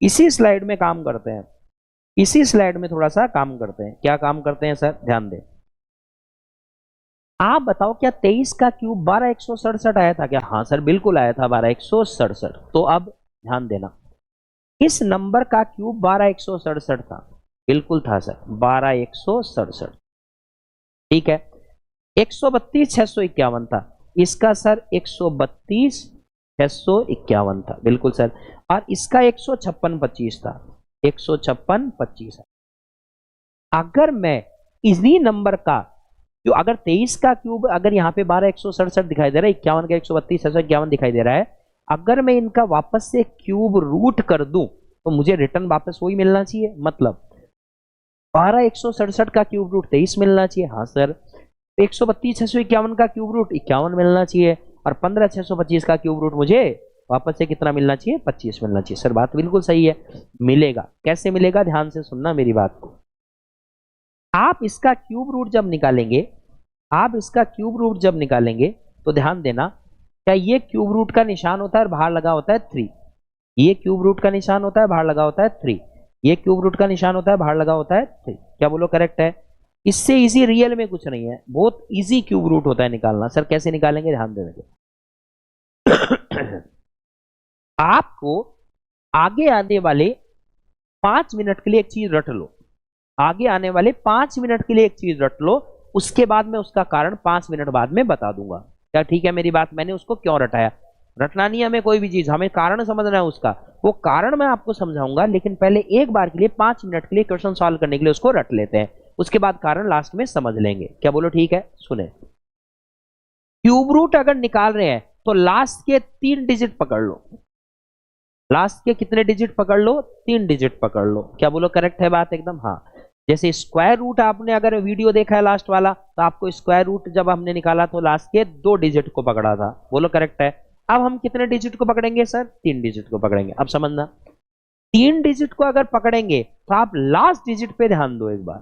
इसी स्लाइड में काम करते हैं, इसी स्लाइड में थोड़ा सा काम करते हैं। क्या काम करते हैं सर, ध्यान दें। आप बताओ क्या 23 का क्यूब 12167 आया था क्या, हाँ सर बिल्कुल आया था 12167। तो अब ध्यान देना, इस नंबर का क्यूब 12167 था, बिल्कुल था सर, 12167, ठीक है। 132,651 था, इसका सर 132,651 था, बिल्कुल सर। और इसका 156,25 था, 156,25 है। अगर मैं इसी नंबर का जो अगर 23 का क्यूब अगर यहाँ पे 12,167 दिखाई दे रहा है, 51 का 132,651 दिखाई दे रहा है, अगर मैं इनका वापस से क्यूब रूट कर दूं तो मुझे रिटर्न वापस वही मिलना चाहिए, मतलब 12,167 का क्यूब रूट 23 मिलना चाहिए, हाँ सर। 132,651 का क्यूब रूट 51 मिलना चाहिए, और 15,625 का क्यूब रूट मुझे वापस से कितना मिलना चाहिए, 25 मिलना चाहिए। सर बात बिल्कुल सही है, मिलेगा। कैसे मिलेगा, ध्यान से सुनना मेरी बात को। आप इसका क्यूब रूट जब निकालेंगे, आप इसका क्यूब रूट जब निकालेंगे तो ध्यान देना, क्या ये क्यूब रूट का निशान होता है और बाहर लगा होता है 3, ये क्यूब रूट का निशान होता है, बाहर लगा होता है 3, ये क्यूब रूट का निशान होता है, बाहर लगा होता है 3। क्या बोलो, करेक्ट है? इससे इजी रियल में कुछ नहीं है, बहुत इजी क्यूब रूट होता है निकालना। सर कैसे निकालेंगे, ध्यान देंगे। आपको आगे आने वाले 5 मिनट के लिए एक चीज रट लो, आगे आने वाले 5 मिनट के लिए एक चीज रट लो, उसके बाद में उसका कारण 5 मिनट बाद में बता दूंगा। क्या ठीक है मेरी बात? मैंने उसको क्यों रटाया, रटना नहीं है हमें कोई भी चीज, हमें कारण समझना है उसका, वो कारण मैं आपको समझाऊंगा। लेकिन पहले एक बार के लिए 5 मिनट के लिए क्वेश्चन सॉल्व करने के लिए उसको रट लेते हैं, उसके बाद कारण लास्ट में समझ लेंगे। क्या बोलो, ठीक है? सुने, क्यूब रूट अगर निकाल रहे हैं तो लास्ट के 3 डिजिट पकड़ लो, लास्ट के कितने डिजिट पकड़ लो, 3 डिजिट पकड़ लो। क्या बोलो, करेक्ट है बात एकदम? हाँ। जैसे स्क्वायर रूट आपने अगर वीडियो देखा है लास्ट वाला, तो आपको स्क्वायर रूट जब हमने निकाला तो लास्ट के 2 डिजिट को पकड़ा था, बोलो करेक्ट है? अब हम कितने डिजिट को पकड़ेंगे सर, 3 डिजिट को पकड़ेंगे। अब समझना, 3 डिजिट को अगर पकड़ेंगे तो आप लास्ट डिजिट पे ध्यान दो एक बार,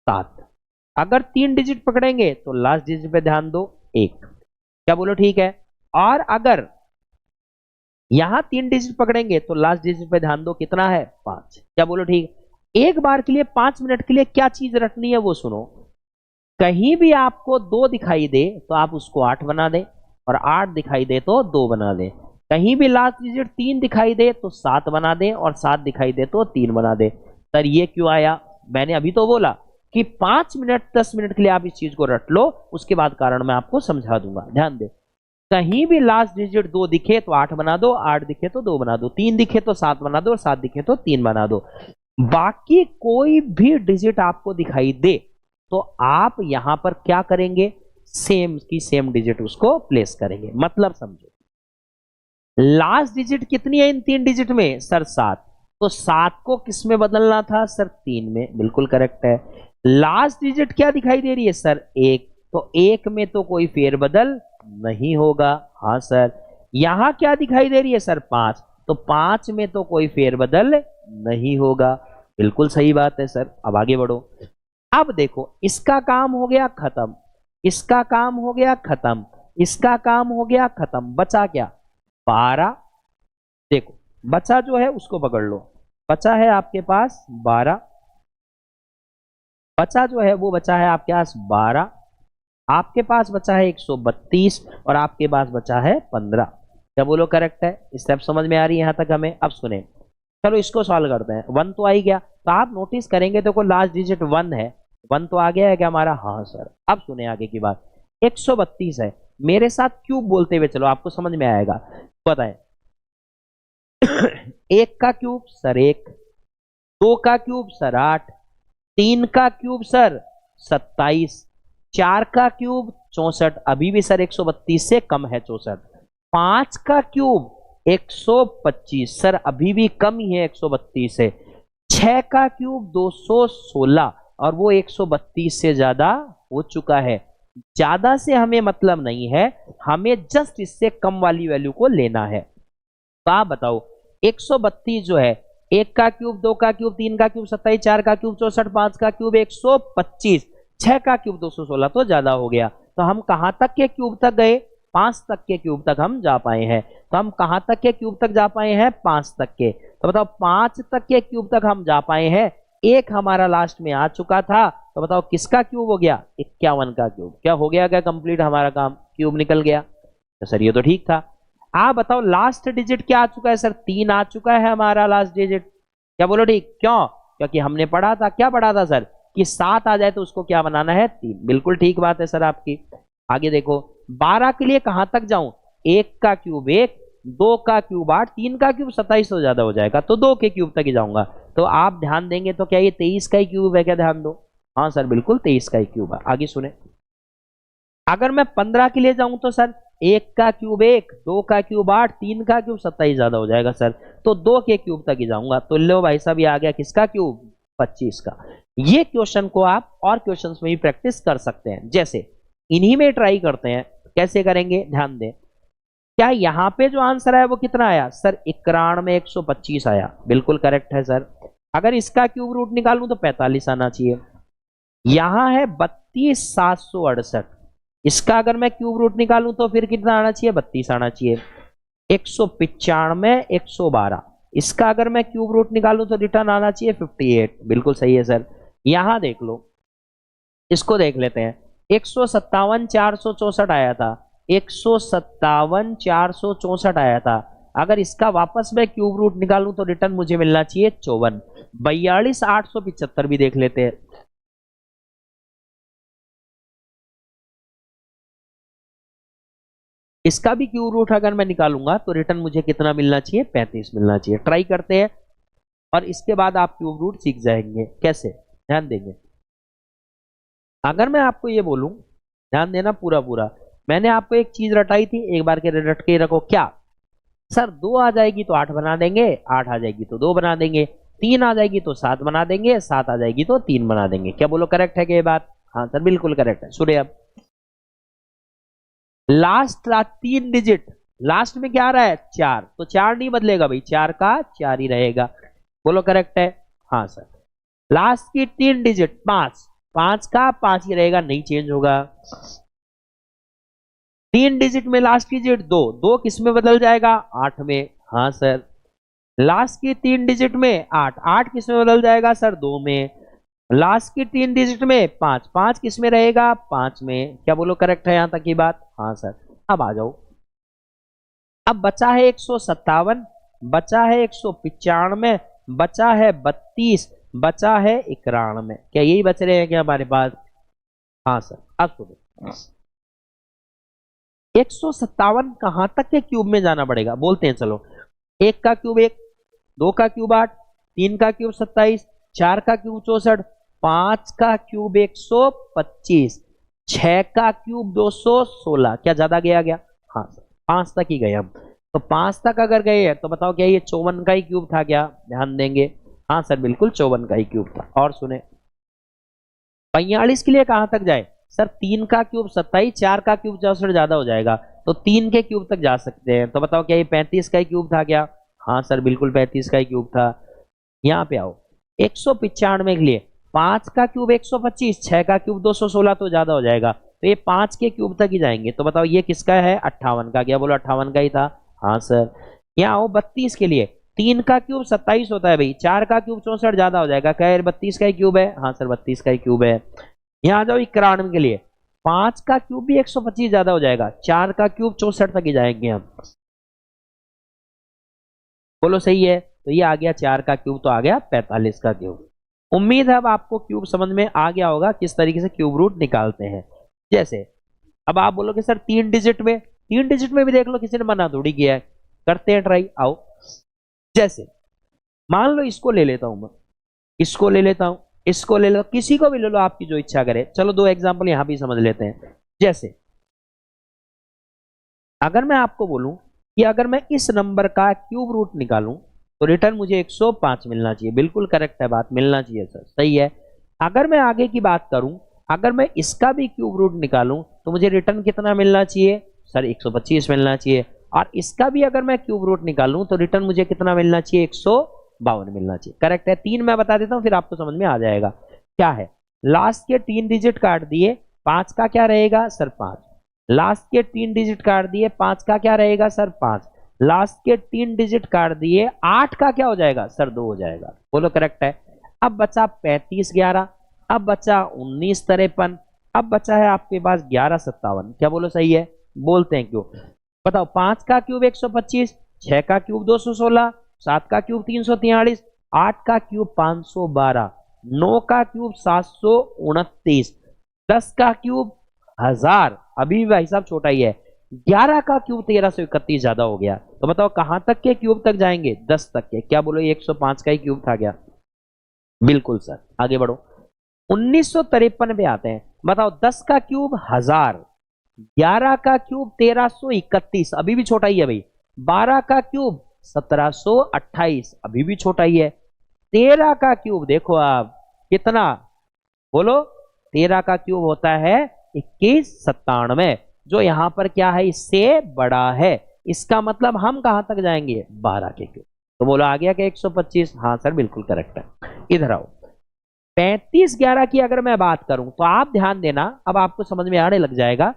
7। अगर 3 डिजिट पकड़ेंगे तो लास्ट डिजिट पे ध्यान दो, 1। क्या बोलो, ठीक है? और अगर यहां 3 डिजिट पकड़ेंगे तो लास्ट डिजिट पे ध्यान दो, कितना है, 5। क्या बोलो, ठीक? एक बार के लिए 5 मिनट के लिए क्या चीज रखनी है वो सुनो। कहीं भी आपको 2 दिखाई दे तो आप उसको 8 बना दें, और 8 दिखाई दे तो 2 बना दें। कहीं भी लास्ट डिजिट 3 दिखाई दे तो 7 बना दें, और 7 दिखाई दे तो 3 बना दें। सर ये क्यों आया? मैंने अभी तो बोला कि 5 मिनट 10 मिनट के लिए आप इस चीज को रट लो, उसके बाद कारण मैं आपको समझा दूंगा। ध्यान दे, कहीं भी लास्ट डिजिट 2 दिखे तो 8 बना दो, 8 दिखे तो 2 बना दो, 3 दिखे तो 7 बना दो, और 7 दिखे तो 3 बना दो। बाकी कोई भी डिजिट आपको दिखाई दे तो आप यहां पर क्या करेंगे, सेम की सेम डिजिट उसको प्लेस करेंगे। मतलब समझो, लास्ट डिजिट कितनी है इन 3 डिजिट में, सर 7, तो 7 को किस में बदलना था सर, 3 में, बिल्कुल करेक्ट है। लास्ट डिजिट क्या दिखाई दे रही है सर, 1, तो 1 में तो कोई फेरबदल नहीं होगा, हाँ सर। यहां क्या दिखाई दे रही है सर, 5, तो 5 में तो कोई फेरबदल नहीं होगा, बिल्कुल सही बात है सर। अब आगे बढ़ो, अब देखो इसका काम हो गया खत्म, इसका काम हो गया खत्म, इसका काम हो गया खत्म, बचा क्या, 12। देखो बचा जो है उसको पकड़ लो, बचा है आपके पास 12, बचा जो है वो बचा है आपके पास 12, आपके पास बचा है 132, और आपके पास बचा है 15। क्या बोलो, करेक्ट है? स्टेप समझ में आ रही है यहां तक हमें? अब सुने, चलो इसको सॉल्व करते हैं। 1 तो आ ही गया, तो आप नोटिस करेंगे तो लास्ट डिजिट 1 है, 1 तो आ गया है क्या हमारा? हाँ सर। अब सुने आगे की बात, 132 है, मेरे साथ क्यूब बोलते हुए चलो, आपको समझ में आएगा। बताएं, 1 का क्यूब सर 1, 2 का क्यूब सर 8, 3 का क्यूब सर 27, 4 का क्यूब 64, अभी भी सर 132 से कम है 64, 5 का क्यूब 125, सर अभी भी कम ही है 132 से, 6 का क्यूब 216, और वो 132 से ज्यादा हो चुका है। ज्यादा से हमें मतलब नहीं है, हमें जस्ट इससे कम वाली वैल्यू को लेना है। तो आप बताओ, 132 जो है, 1 का क्यूब, 2 का क्यूब, 3 का क्यूब 27, 4 का क्यूब 64, 5 का क्यूब 125, 6 का क्यूब 216, तो ज्यादा हो गया। तो हम कहां तक के क्यूब तक गए, 5 तक के क्यूब तक हम जा पाए हैं। तो हम कहां तक के क्यूब तक जा पाए हैं, 5 तक के। तो बताओ 5 तक के क्यूब तक हम जा पाए हैं, एक हमारा लास्ट में आ चुका था, तो बताओ किसका क्यूब हो गया, 51 का क्यूब। क्या हो गया, क्या कंप्लीट हमारा काम, क्यूब निकल गया। तो सर ये तो ठीक था। आप बताओ लास्ट डिजिट क्या आ चुका है सर? 3 आ चुका है हमारा लास्ट डिजिट। क्या बोलो ठीक? क्यों? क्योंकि हमने पढ़ा था, क्या पढ़ा था सर, कि 7 आ जाए तो उसको क्या बनाना है? 3। बिल्कुल ठीक बात है सर आपकी। आगे देखो, 12 के लिए कहां तक जाऊं? 1 का क्यूब 1, 2 का क्यूब 8, 3 का क्यूब 27 हो ज्यादा हो जाएगा, तो 2 के क्यूब तक ही जाऊंगा। तो आप ध्यान देंगे तो क्या ये 23 का ही क्यूब है क्या? ध्यान दो। हाँ सर बिल्कुल 23 का ही क्यूब है। आगे सुने, अगर मैं 15 के लिए जाऊं तो सर 1 का क्यूब 1, 2 का क्यूब 8, 3 का क्यूब 27 ज्यादा हो जाएगा सर, तो 2 के क्यूब तक ही जाऊंगा। तो लो भाई साहब, ये आ गया किसका क्यूब? 25 का। ये क्वेश्चन को आप और क्वेश्चंस में भी प्रैक्टिस कर सकते हैं, जैसे इन्हीं में ट्राई करते हैं। कैसे करेंगे ध्यान दें। क्या यहाँ पे जो आंसर आया वो कितना आया सर? 91 में 125 आया, बिल्कुल करेक्ट है सर। अगर इसका क्यूब रूट निकालूं तो 45 आना चाहिए। यहां है 32,768, इसका अगर मैं क्यूब रूट निकालूं तो फिर कितना आना चाहिए? 32 आना चाहिए। 195 112, इसका अगर मैं क्यूब रूट निकालूं तो रिटर्न आना चाहिए 58। बिल्कुल सही है सर। यहां देख लो, इसको देख लेते हैं। 157,464 आया था, 157,464 आया था। अगर इसका वापस मैं क्यूब रूट निकालूं तो रिटर्न मुझे मिलना चाहिए 54। 42,875 भी देख लेते हैं। इसका भी क्यूब रूट अगर मैं निकालूंगा तो रिटर्न मुझे कितना मिलना चाहिए? 35 मिलना चाहिए। ट्राई करते हैं और इसके बाद आप क्यूब रूट सीख जाएंगे कैसे। ध्यान देंगे, अगर मैं आपको ये बोलूं, ध्यान देना पूरा पूरा, मैंने आपको एक चीज रटाई थी, एक बार के रट के रखो। क्या सर? 2 आ जाएगी तो 8 बना देंगे, 8 आ जाएगी तो 2 बना देंगे, 3 आ जाएगी तो 7 बना देंगे, 7 आ जाएगी तो 3 बना देंगे। क्या बोलो करेक्ट है क्या ये बात? हाँ सर बिल्कुल करेक्ट है। सुनिए अब, लास्ट 3 डिजिट, लास्ट में क्या आ रहा है? 4, तो 4 नहीं बदलेगा भाई, 4 का 4 ही रहेगा। बोलो करेक्ट है? हाँ सर। लास्ट की 3 डिजिट 5, 5 का 5 ही रहेगा, नहीं चेंज होगा। 3 डिजिट में लास्ट की डिजिट 2, 2 किस में बदल जाएगा? 8 में। हाँ सर। लास्ट की 3 डिजिट में 8, 8 किस में बदल जाएगा सर? 2 में। लास्ट की 3 डिजिट में 5, 5 किस में रहेगा? 5 में। क्या बोलो करेक्ट है यहां तक की बात? हाँ सर। अब आ जाओ, अब बचा है 157, बचा है 195, बचा है 32, बचा है 91। क्या यही बच रहे हैं क्या हमारे पास? हाँ सर। अब सुनो, 157 कहां तक के क्यूब में जाना पड़ेगा बोलते हैं, चलो। 1 का क्यूब 1, 2 का क्यूब 8, 3 का क्यूब 27, 4 का क्यूब 64, 5 का क्यूब 125, 6 का क्यूब 216। क्या ज्यादा गया? गया हाँ सर, 5 तक ही गए हम। तो 5 तक अगर गए हैं तो बताओ क्या ये 54 का ही क्यूब था क्या? ध्यान देंगे। हाँ सर बिल्कुल 54 का ही क्यूब था। और सुने, 45 के लिए कहां तक जाए सर? 3 का क्यूब 27, 4 का क्यूब 64 ज्यादा हो जाएगा, तो 3 के क्यूब तक जा सकते हैं। तो बताओ क्या ये 35 का ही क्यूब था क्या? हाँ सर बिल्कुल 35 का ही क्यूब था। यहाँ पे आओ, 195 के लिए 5 का क्यूब 125, 6 का क्यूब 216 तो ज्यादा हो जाएगा, तो ये 5 के क्यूब तक ही जाएंगे। तो बताओ ये किसका है? 58 का। क्या बोलो 58 का ही था? हाँ सर। यहाँ आओ 32 के लिए, 3 का क्यूब 27 होता है भाई, 4 का क्यूब 64 ज्यादा हो जाएगा। क्या 32 का ही क्यूब है? हाँ सर 32 का ही क्यूब है। यहाँ आ जाओ 91 के लिए, 5 का क्यूब भी 125 ज्यादा हो जाएगा, 4 का क्यूब 64 तक ही जाएंगे हम। बोलो सही है? तो ये आ गया 4 का क्यूब, तो आ गया 45 का क्यूब। उम्मीद है अब आपको क्यूब समझ में आ गया होगा, किस तरीके से क्यूब रूट निकालते हैं। जैसे अब आप बोलोगे सर 3 डिजिट में, 3 डिजिट में भी देख लो, किसी ने मना थोड़ी किया है। करते हैं ट्राई, आओ। जैसे मान लो इसको ले लेता हूं मैं, इसको ले लेता हूं, इसको ले लो, किसी को भी ले लो, आपकी जो इच्छा करे। चलो 2 एग्जांपल यहां भी समझ लेते हैं। जैसे अगर मैं आपको बोलूं कि अगर मैं इस नंबर का क्यूब रूट निकालूं तो रिटर्न मुझे 105 मिलना चाहिए। बिल्कुल करेक्ट है बात, मिलना चाहिए सर, सही है। अगर मैं आगे की बात करूं, अगर मैं इसका भी क्यूब रूट निकालूं तो मुझे रिटर्न कितना मिलना चाहिए सर? 125 मिलना चाहिए। और इसका भी अगर मैं क्यूब रूट निकालूं तो रिटर्न मुझे कितना मिलना चाहिए? 152 मिलना चाहिए। करेक्ट है। 3 मैं बता देता हूं, फिर आपको समझ में आ जाएगा। क्या है? लास्ट के 3 डिजिट काट दिए, 5 का क्या रहेगा सर? 5। लास्ट के 3 डिजिट काट दिए, 5 का क्या रहेगा सर? 5। लास्ट के 3 डिजिट काट दिए, 8 का क्या हो जाएगा सर? 2 हो जाएगा। बोलो करेक्ट है। अब बचा 35 11, अब बचा 19 53, अब बचा है आपके पास 11 57। क्या बोलो सही है? बोलते हैं क्यों? बताओ 5 का क्यूब 125, 6 का क्यूब 216, 7 का क्यूब 343, 8 का क्यूब 512, 9 का क्यूब 729, 10 का क्यूब 1000, अभी भी भाई साहब छोटा ही है, 11 का क्यूब 1331, ज्यादा हो गया। तो बताओ कहां तक के क्यूब तक जाएंगे? 10 तक के। क्या बोलो, ये 105 का ही क्यूब था क्या? बिल्कुल सर। आगे बढ़ो, 1953 पे आते हैं। बताओ 10 का क्यूब 1000, 11 का क्यूब 1331, अभी भी छोटा ही है भाई, 12 का क्यूब 1728, अभी भी छोटा ही है, 13 का क्यूब देखो आप कितना, बोलो, 13 का क्यूब होता है 2197, जो यहां पर क्या है, इससे बड़ा है। इसका मतलब हम कहां तक जाएंगे? 12 के क्यूब। तो बोलो आ गया क्या 125? हाँ सर बिल्कुल करेक्ट है। इधर आओ, 3511 की अगर मैं बात करूं तो आप ध्यान देना, अब आपको समझ में आने लग जाएगा।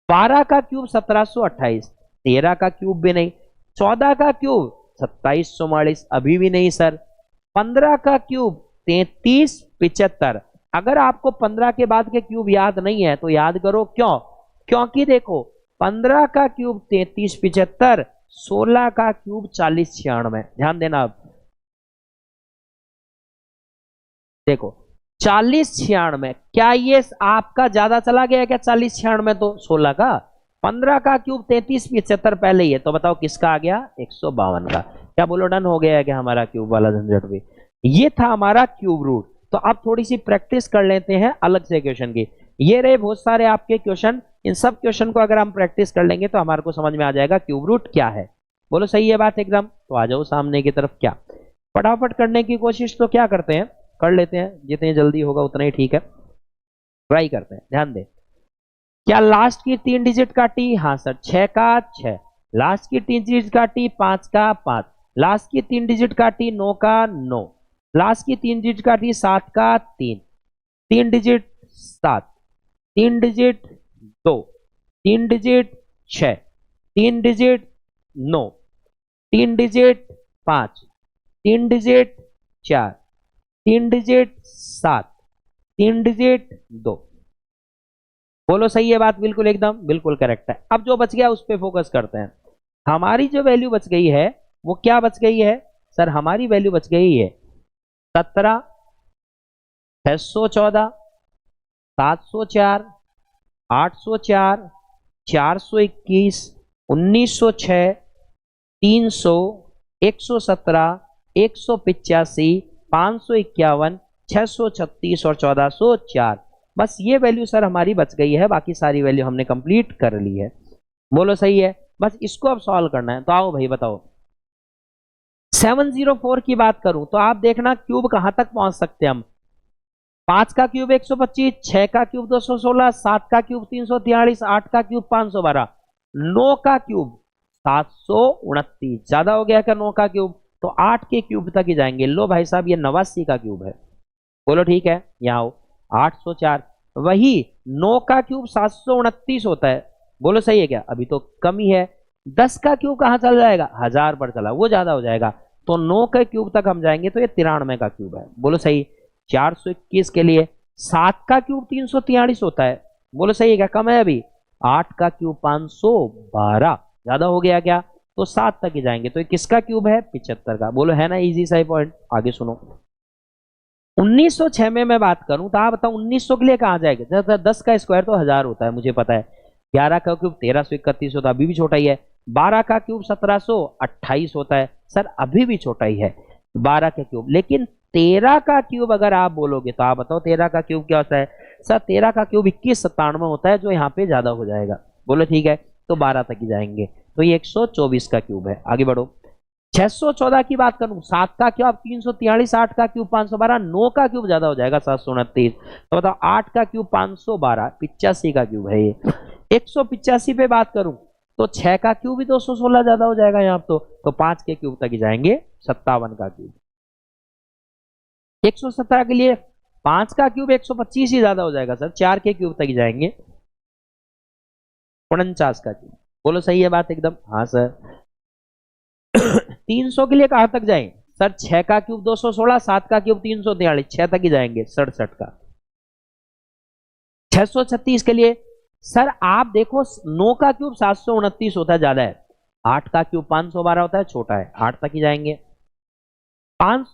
12 का क्यूब 1728, 13 का क्यूब भी नहीं, 14 का क्यूब 2744, अभी भी नहीं सर, 15 का क्यूब 3375। अगर आपको 15 के बाद के क्यूब याद नहीं है तो याद करो, क्यों? क्योंकि देखो 15 का क्यूब 3375, 16 का क्यूब 4096, ध्यान देना। अब देखो 4096, क्या ये आपका ज्यादा चला गया क्या? 4096 तो 16 का, 15 का क्यूब 3375 पहले ही है, तो बताओ किसका आ गया? 152 का। क्या बोलो, डन हो गया है क्या हमारा क्यूब वाला झंझट भी? ये था हमारा क्यूब रूट। तो अब थोड़ी सी प्रैक्टिस कर लेते हैं अलग से क्वेश्चन की। ये रहे बहुत सारे आपके क्वेश्चन, इन सब क्वेश्चन को अगर हम प्रैक्टिस कर लेंगे तो हमारे को समझ में आ जाएगा क्यूब रूट क्या है। बोलो सही है बात एकदम? तो आ जाओ सामने की तरफ। क्या फटाफट करने की कोशिश तो क्या करते हैं, कर लेते हैं, जितनी जल्दी होगा उतना ही ठीक है, ट्राई करते हैं। ध्यान दे, क्या लास्ट की 3 डिजिट का टी? हाँ सर, 6 का 6, लास्ट की 3 डिजिट का टी 5 का 5, लास्ट की 3 डिजिट का टी 9 का 9, लास्ट की 3 डिजिट का टी 7 का 3, 3 digit 7, 3 digit 2, 3 digit 6, 3 digit 9, 3 digit 5, 3 digit 4, 3 digit 7, 3 digit 2। बोलो सही है बात? बिल्कुल एकदम बिल्कुल करेक्ट है। अब जो बच गया उस पर फोकस करते हैं। हमारी जो वैल्यू बच गई है वो क्या बच गई है सर? हमारी वैल्यू बच गई है 17, 614, 704, 804, 421, 1906, 300, 117, 185, 551, 636 और 1404। बस ये वैल्यू सर हमारी बच गई है, बाकी सारी वैल्यू हमने कंप्लीट कर ली है। बोलो सही है? बस इसको अब सॉल्व करना है। तो आओ भाई बताओ, 704 की बात करूं तो आप देखना क्यूब कहां तक पहुंच सकते हैं हम। 5 का क्यूब 125, 6 का क्यूब 216, 7 का क्यूब 343, 8 का क्यूब 512, 9 का क्यूब 729, ज्यादा हो गया क्या 9 का क्यूब? तो 8 के क्यूब तक ही जाएंगे। लो भाई साहब, ये 89 का क्यूब है। बोलो ठीक है, यहाँ आओ, 804, वही 9 का क्यूब 729 होता है। बोलो सही है क्या? अभी तो कम ही है। 10 का क्यूब कहां चल जाएगा? 1000 पर चला, वो ज्यादा हो जाएगा। तो 9 के क्यूब तक हम जाएंगे तो ये 93 का क्यूब है। बोलो सही। 421 के लिए 7 का क्यूब 343 होता है। बोलो सही है क्या? कम है अभी। 8 का क्यूब 512, ज्यादा हो गया क्या? तो 7 तक ही जाएंगे। तो ये किसका क्यूब है? 75 का। बोलो है ना इजी सा पॉइंट? आगे सुनो, 1906 में मैं बात करूं तो आप बताओ 1900 के लिए कहां जाएगा? 10 का स्क्वायर तो 1000 होता है, मुझे पता है। 11 का क्यूब 1331 होता है, अभी भी छोटा ही है। 12 का क्यूब 1728 होता है, सर अभी भी छोटा ही है 12 का क्यूब। लेकिन 13 का क्यूब अगर आप बोलोगे तो आप बताओ 13 का क्यूब क्या होता है? सर 13 का क्यूब 2197 होता है, जो यहाँ पे ज्यादा हो जाएगा। बोलो ठीक है, तो 12 तक ही जाएंगे। तो ये 124 का क्यूब है। आगे बढ़ो, 614 की बात करूं, 7 का क्यूब 343, 8 का क्यूब 512, 9 का क्यूब ज्यादा हो जाएगा 729। तो बताओ 8 का क्यूब 512, 85 का क्यूब है ये। 185 पे बात करूं तो 6 का क्यूब भी 216 ज्यादा हो जाएगा यहाँ तो 5 के क्यूब तक ही जाएंगे, 57 का क्यूब। 117 के लिए 5 का क्यूब 125 ही ज्यादा हो जाएगा सर, 4 के क्यूब तक ही जाएंगे, 49 का क्यूब। बोलो सही है बात एकदम? हाँ सर। 300 के लिए कहां तक जाएं सर? 6 का क्यूब 216, 7 का क्यूब 343, 6 तक ही जाएंगे, 67 का। 636 के लिए सर आप देखो 9 का क्यूब 729 होता है, ज्यादा है। 8 का क्यूब 512 होता है, छोटा है, 8 तक ही जाएंगे। 5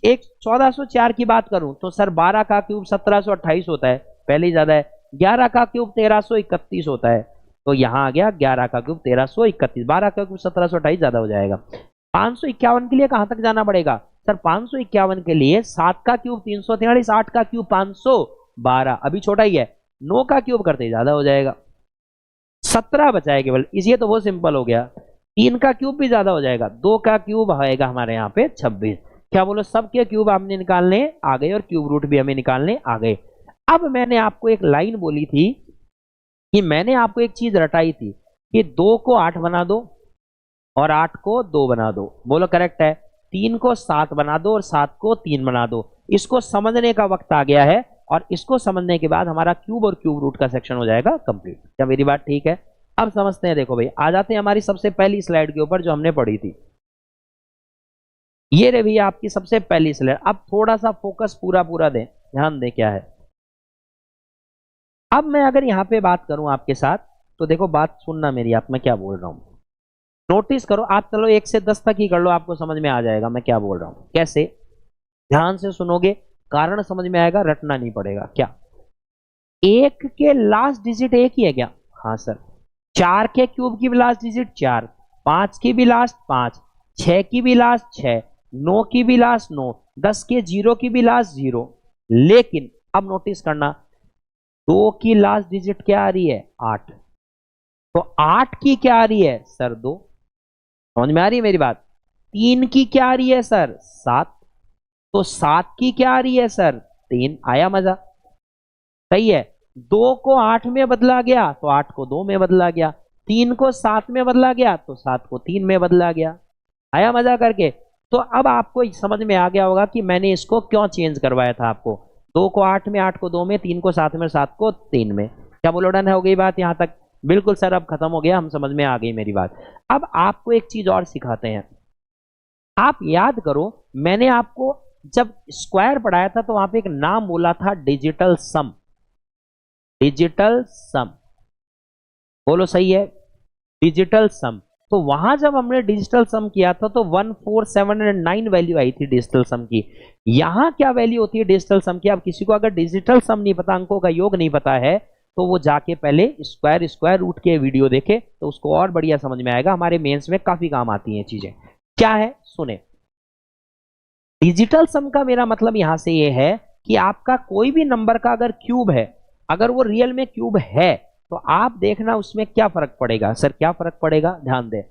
एक 1404 की बात करूं तो सर 12 का क्यूब 1728 होता है, पहले ही ज्यादा है। 11 का क्यूब 1331 होता है, तो यहां आ गया 11 का क्यूब 1331, 12 का क्यूब 1728 ज्यादा हो जाएगा। 551 के लिए कहां तक जाना पड़ेगा सर? 551 के लिए 7 का क्यूब 343, 8 का क्यूब 512, अभी छोटा ही है। 9 का क्यूब करते ज्यादा हो जाएगा, 17 बचा है केवल, इसलिए तो वो सिंपल हो गया। 3 का क्यूब भी ज्यादा हो जाएगा, 2 का क्यूब आएगा हमारे यहाँ पे 26। क्या बोलो, सबके क्यूब आपने निकालने आ गए और क्यूब रूट भी हमें निकालने आ गए। अब मैंने आपको एक लाइन बोली थी कि मैंने आपको एक चीज रटाई थी कि 2 को 8 बना दो और 8 को 2 बना दो। बोलो करेक्ट है। 3 को 7 बना दो और 7 को 3 बना दो। इसको समझने का वक्त आ गया है, और इसको समझने के बाद हमारा क्यूब और क्यूब रूट का सेक्शन हो जाएगा कंप्लीट। क्या मेरी बात ठीक है? अब समझते हैं। देखो भाई, आ जाते हैं हमारी सबसे पहली स्लाइड के ऊपर जो हमने पढ़ी थी। ये रही भैया आपकी सबसे पहली स्लाइड। अब थोड़ा सा फोकस पूरा पूरा दें, ध्यान दें क्या है। अब मैं अगर यहां पे बात करूं आपके साथ, तो देखो बात सुनना मेरी, आप मैं क्या बोल रहा हूं नोटिस करो आप। चलो 1 से 10 तक ही कर लो, आपको समझ में आ जाएगा मैं क्या बोल रहा हूं। कैसे? ध्यान से सुनोगे, कारण समझ में आएगा, रटना नहीं पड़ेगा। क्या 1 के लास्ट डिजिट 1 ही है क्या? हाँ सर। 4 के क्यूब की भी लास्ट डिजिट 4, 5 की भी लास्ट 5, 6 की भी लास्ट 6, 9 की भी लास्ट 9, 10 के 0 की भी लास्ट 0। लेकिन अब नोटिस करना, 2 की लास्ट डिजिट क्या आ रही है? 8। तो 8 की क्या आ रही है सर? 2। समझ में आ रही है मेरी बात? 3 की क्या आ रही है सर? 7। तो 7 की क्या आ रही है सर? 3। आया मजा? सही है। 2 को 8 में बदला गया तो 8 को 2 में बदला गया, 3 को 7 में बदला गया तो 7 को 3 में बदला गया। आया मजा करके? तो अब आपको समझ में आ गया होगा कि मैंने इसको क्यों चेंज करवाया था आपको। 2 को 8 में, 8 को 2 में, 3 को 7 में, 7 को 3 में। क्या बोलो, डन हो गई बात यहां तक? बिल्कुल सर, अब खत्म हो गया, हम समझ में आ गई मेरी बात। अब आपको एक चीज और सिखाते हैं। आप याद करो, मैंने आपको जब स्क्वायर पढ़ाया था तो वहां पे एक नाम बोला था, डिजिटल सम। डिजिटल सम, बोलो सही है? डिजिटल सम। तो वहां जब हमने डिजिटल सम किया था तो 14709 वैल्यू आई थी डिजिटल सम की। यहां क्या वैल्यू होती है डिजिटल सम की? अब किसी को अगर डिजिटल सम नहीं पता, अंकों का योग नहीं पता है, तो वो जाके पहले स्क्वायर स्क्वायर रूट के वीडियो देखे, तो उसको और बढ़िया समझ में आएगा। हमारे मेंस में काफी काम आती हैं चीजें। क्या है सुने। डिजिटल सम का मेरा मतलब यहां से ये है कि आपका कोई भी नंबर का अगर क्यूब है, अगर वो रियल में क्यूब है, तो आप देखना उसमें क्या फर्क पड़ेगा। सर क्या फर्क पड़ेगा? ध्यान दे।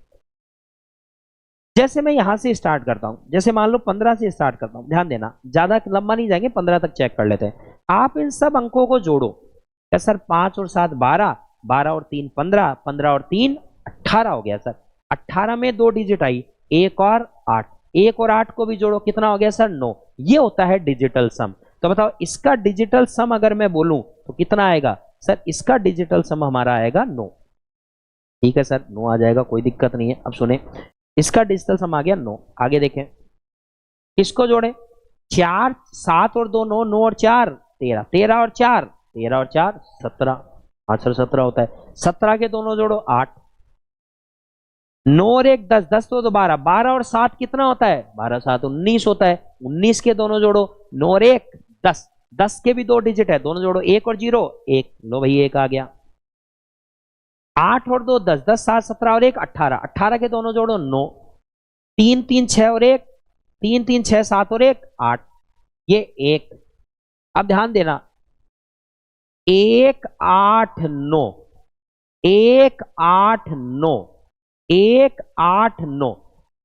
जैसे मैं यहां से स्टार्ट करता हूं, जैसे मान लो 15 से स्टार्ट करता हूं, ध्यान देना, ज्यादा लंबा नहीं जाएंगे, 15 तक चेक कर लेते हैं। आप इन सब अंकों को जोड़ो। क्या सर? 5 और 7 12, 12 और 3 15, 15 और 3 18 हो गया सर। 18 में 2 डिजिट आई, 1 और 8, 1 और 8 को भी जोड़ो, कितना हो गया सर? 9। ये होता है डिजिटल सम। तो बताओ इसका डिजिटल सम अगर मैं बोलूं तो कितना आएगा सर? इसका डिजिटल सम हमारा आएगा 9। ठीक है सर, 9 आ जाएगा, कोई दिक्कत नहीं है। अब सुने, इसका डिजिटल सम आ गया 9। आगे देखें, किसको जोड़े? 4, 7 और 2 9, 9 और 4 13, 13 और 4 13 और 4 17। हाँ सर 17 होता है। 17 के दोनों जोड़ो 8, 9 और 1 10, 10 तो 12, 12 और 7 कितना होता है? 12 7 19 होता है। 19 के दोनों जोड़ो, 9 और 1 10, 10 के भी 2 डिजिट है, दोनों जोड़ो, 1 और 0 1। लो भाई 1 आ गया। 8 और 2 10, 10 7 17 और 1 18, 18 के दोनों जोड़ो 9, 3 3 6 और 1, 3 3 6 7 और 1 8, ये 1। अब ध्यान देना, 1 8 9, 1 8 9, 1 8 9।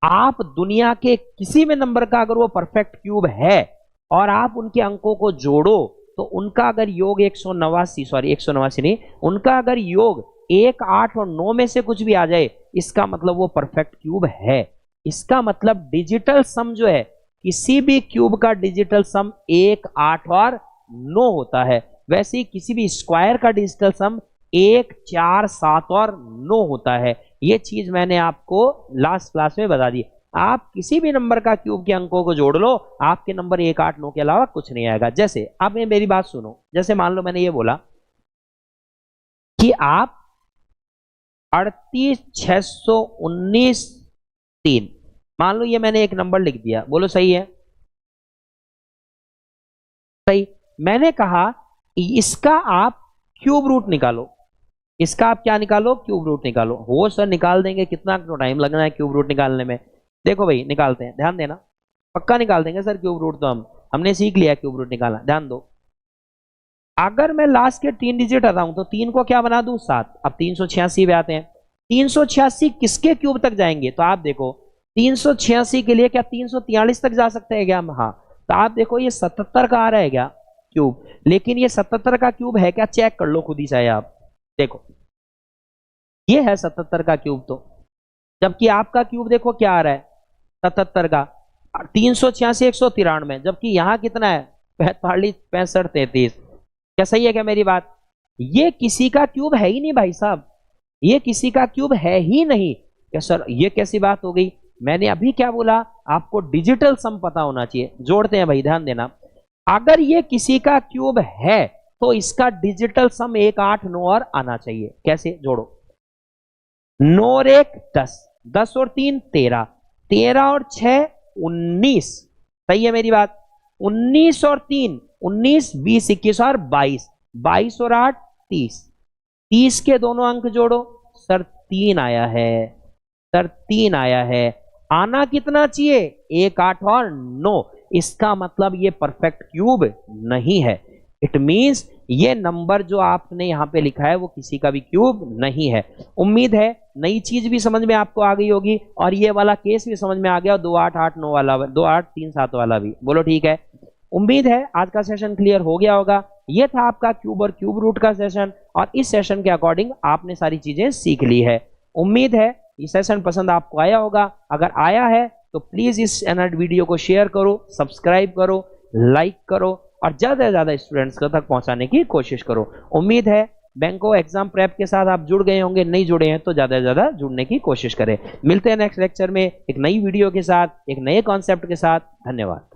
आप दुनिया के किसी भी नंबर का अगर वो परफेक्ट क्यूब है और आप उनके अंकों को जोड़ो, तो उनका अगर योग 189, सॉरी 189 नहीं, उनका अगर योग 1 8 और 9 में से कुछ भी आ जाए, इसका मतलब वो परफेक्ट क्यूब है। इसका मतलब डिजिटल सम जो है, किसी भी क्यूब का डिजिटल सम 1 8 और 9 होता है। वैसे ही किसी भी स्क्वायर का डिजिटल सम 1 4 7 और 9 होता है। ये चीज मैंने आपको लास्ट क्लास में बता दी। आप किसी भी नंबर का क्यूब के अंकों को जोड़ लो, आपके नंबर 1 8 9 के अलावा कुछ नहीं आएगा। जैसे आप मेरी बात सुनो, जैसे मान लो मैंने ये बोला कि आप 38,619,3, मान लो ये मैंने एक नंबर लिख दिया, बोलो सही है? सही। मैंने कहा इसका आप क्यूब रूट निकालो, इसका आप क्या निकालो? क्यूब रूट निकालो। हो सर निकाल देंगे, कितना टाइम लगना है क्यूब रूट निकालने में? देखो भाई निकालते हैं, ध्यान देना, पक्का निकाल देंगे सर क्यूब रूट, तो हमने सीख लिया क्यूब रूट निकालना। ध्यान दो, अगर मैं लास्ट के 3 डिजिट हटाऊं तो 3 को क्या बना दूं? 7। अब 386 पे आते हैं, 386 किसके क्यूब तक जाएंगे? तो आप देखो 386 के लिए क्या 343 तक जा सकते हैं क्या हम? हाँ। तो आप देखो ये 77 का आ रहा है क्या क्यूब? लेकिन ये 77 का क्यूब है क्या? चेक कर लो खुद ही चाहे आप, देखो ये है 77 का क्यूब, तो जबकि आपका क्यूब देखो क्या आ रहा है 77 का, 386 193, जबकि यहां कितना है 45 65 33। क्या सही है क्या मेरी बात? ये किसी का क्यूब है ही नहीं भाई साहब, ये किसी का क्यूब है ही नहीं। क्या सर ये कैसी बात हो गई? मैंने अभी क्या बोला? आपको डिजिटल सम पता होना चाहिए। जोड़ते हैं भाई, ध्यान देना, अगर ये किसी का क्यूब है तो इसका डिजिटल सम 1 8 9 और आना चाहिए। कैसे? जोड़ो, 9 और 1 10, 10 और 3 13, 13 और 6 19। सही है मेरी बात? 19 और 3 19, 20 21 और 22, 22 और 8 30, 30 के दोनों अंक जोड़ो, सर 3 आया है, सर 3 आया है। आना कितना चाहिए? 1 8 और 9। इसका मतलब ये परफेक्ट क्यूब नहीं है। इट मींस ये नंबर जो आपने यहां पे लिखा है वो किसी का भी क्यूब नहीं है। उम्मीद है नई चीज भी समझ में आपको आ गई होगी और ये वाला केस भी समझ में आ गया, 2 8 8 9 वाला, 2 8 3 7 वाला भी। बोलो ठीक है? उम्मीद है आज का सेशन क्लियर हो गया होगा। ये था आपका क्यूब और क्यूब रूट का सेशन, और इस सेशन के अकॉर्डिंग आपने सारी चीजें सीख ली है। उम्मीद है ये सेशन पसंद आपको आया होगा। अगर आया है तो प्लीज इस वीडियो को शेयर करो, सब्सक्राइब करो, लाइक करो और ज्यादा से ज्यादा स्टूडेंट्स तक पहुंचाने की कोशिश करो। उम्मीद है बैंको एग्जाम प्रेप के साथ आप जुड़ गए होंगे, नहीं जुड़े हैं तो ज्यादा से ज्यादा जुड़ने की कोशिश करें। मिलते हैं नेक्स्ट लेक्चर में एक नई वीडियो के साथ, एक नए कॉन्सेप्ट के साथ। धन्यवाद।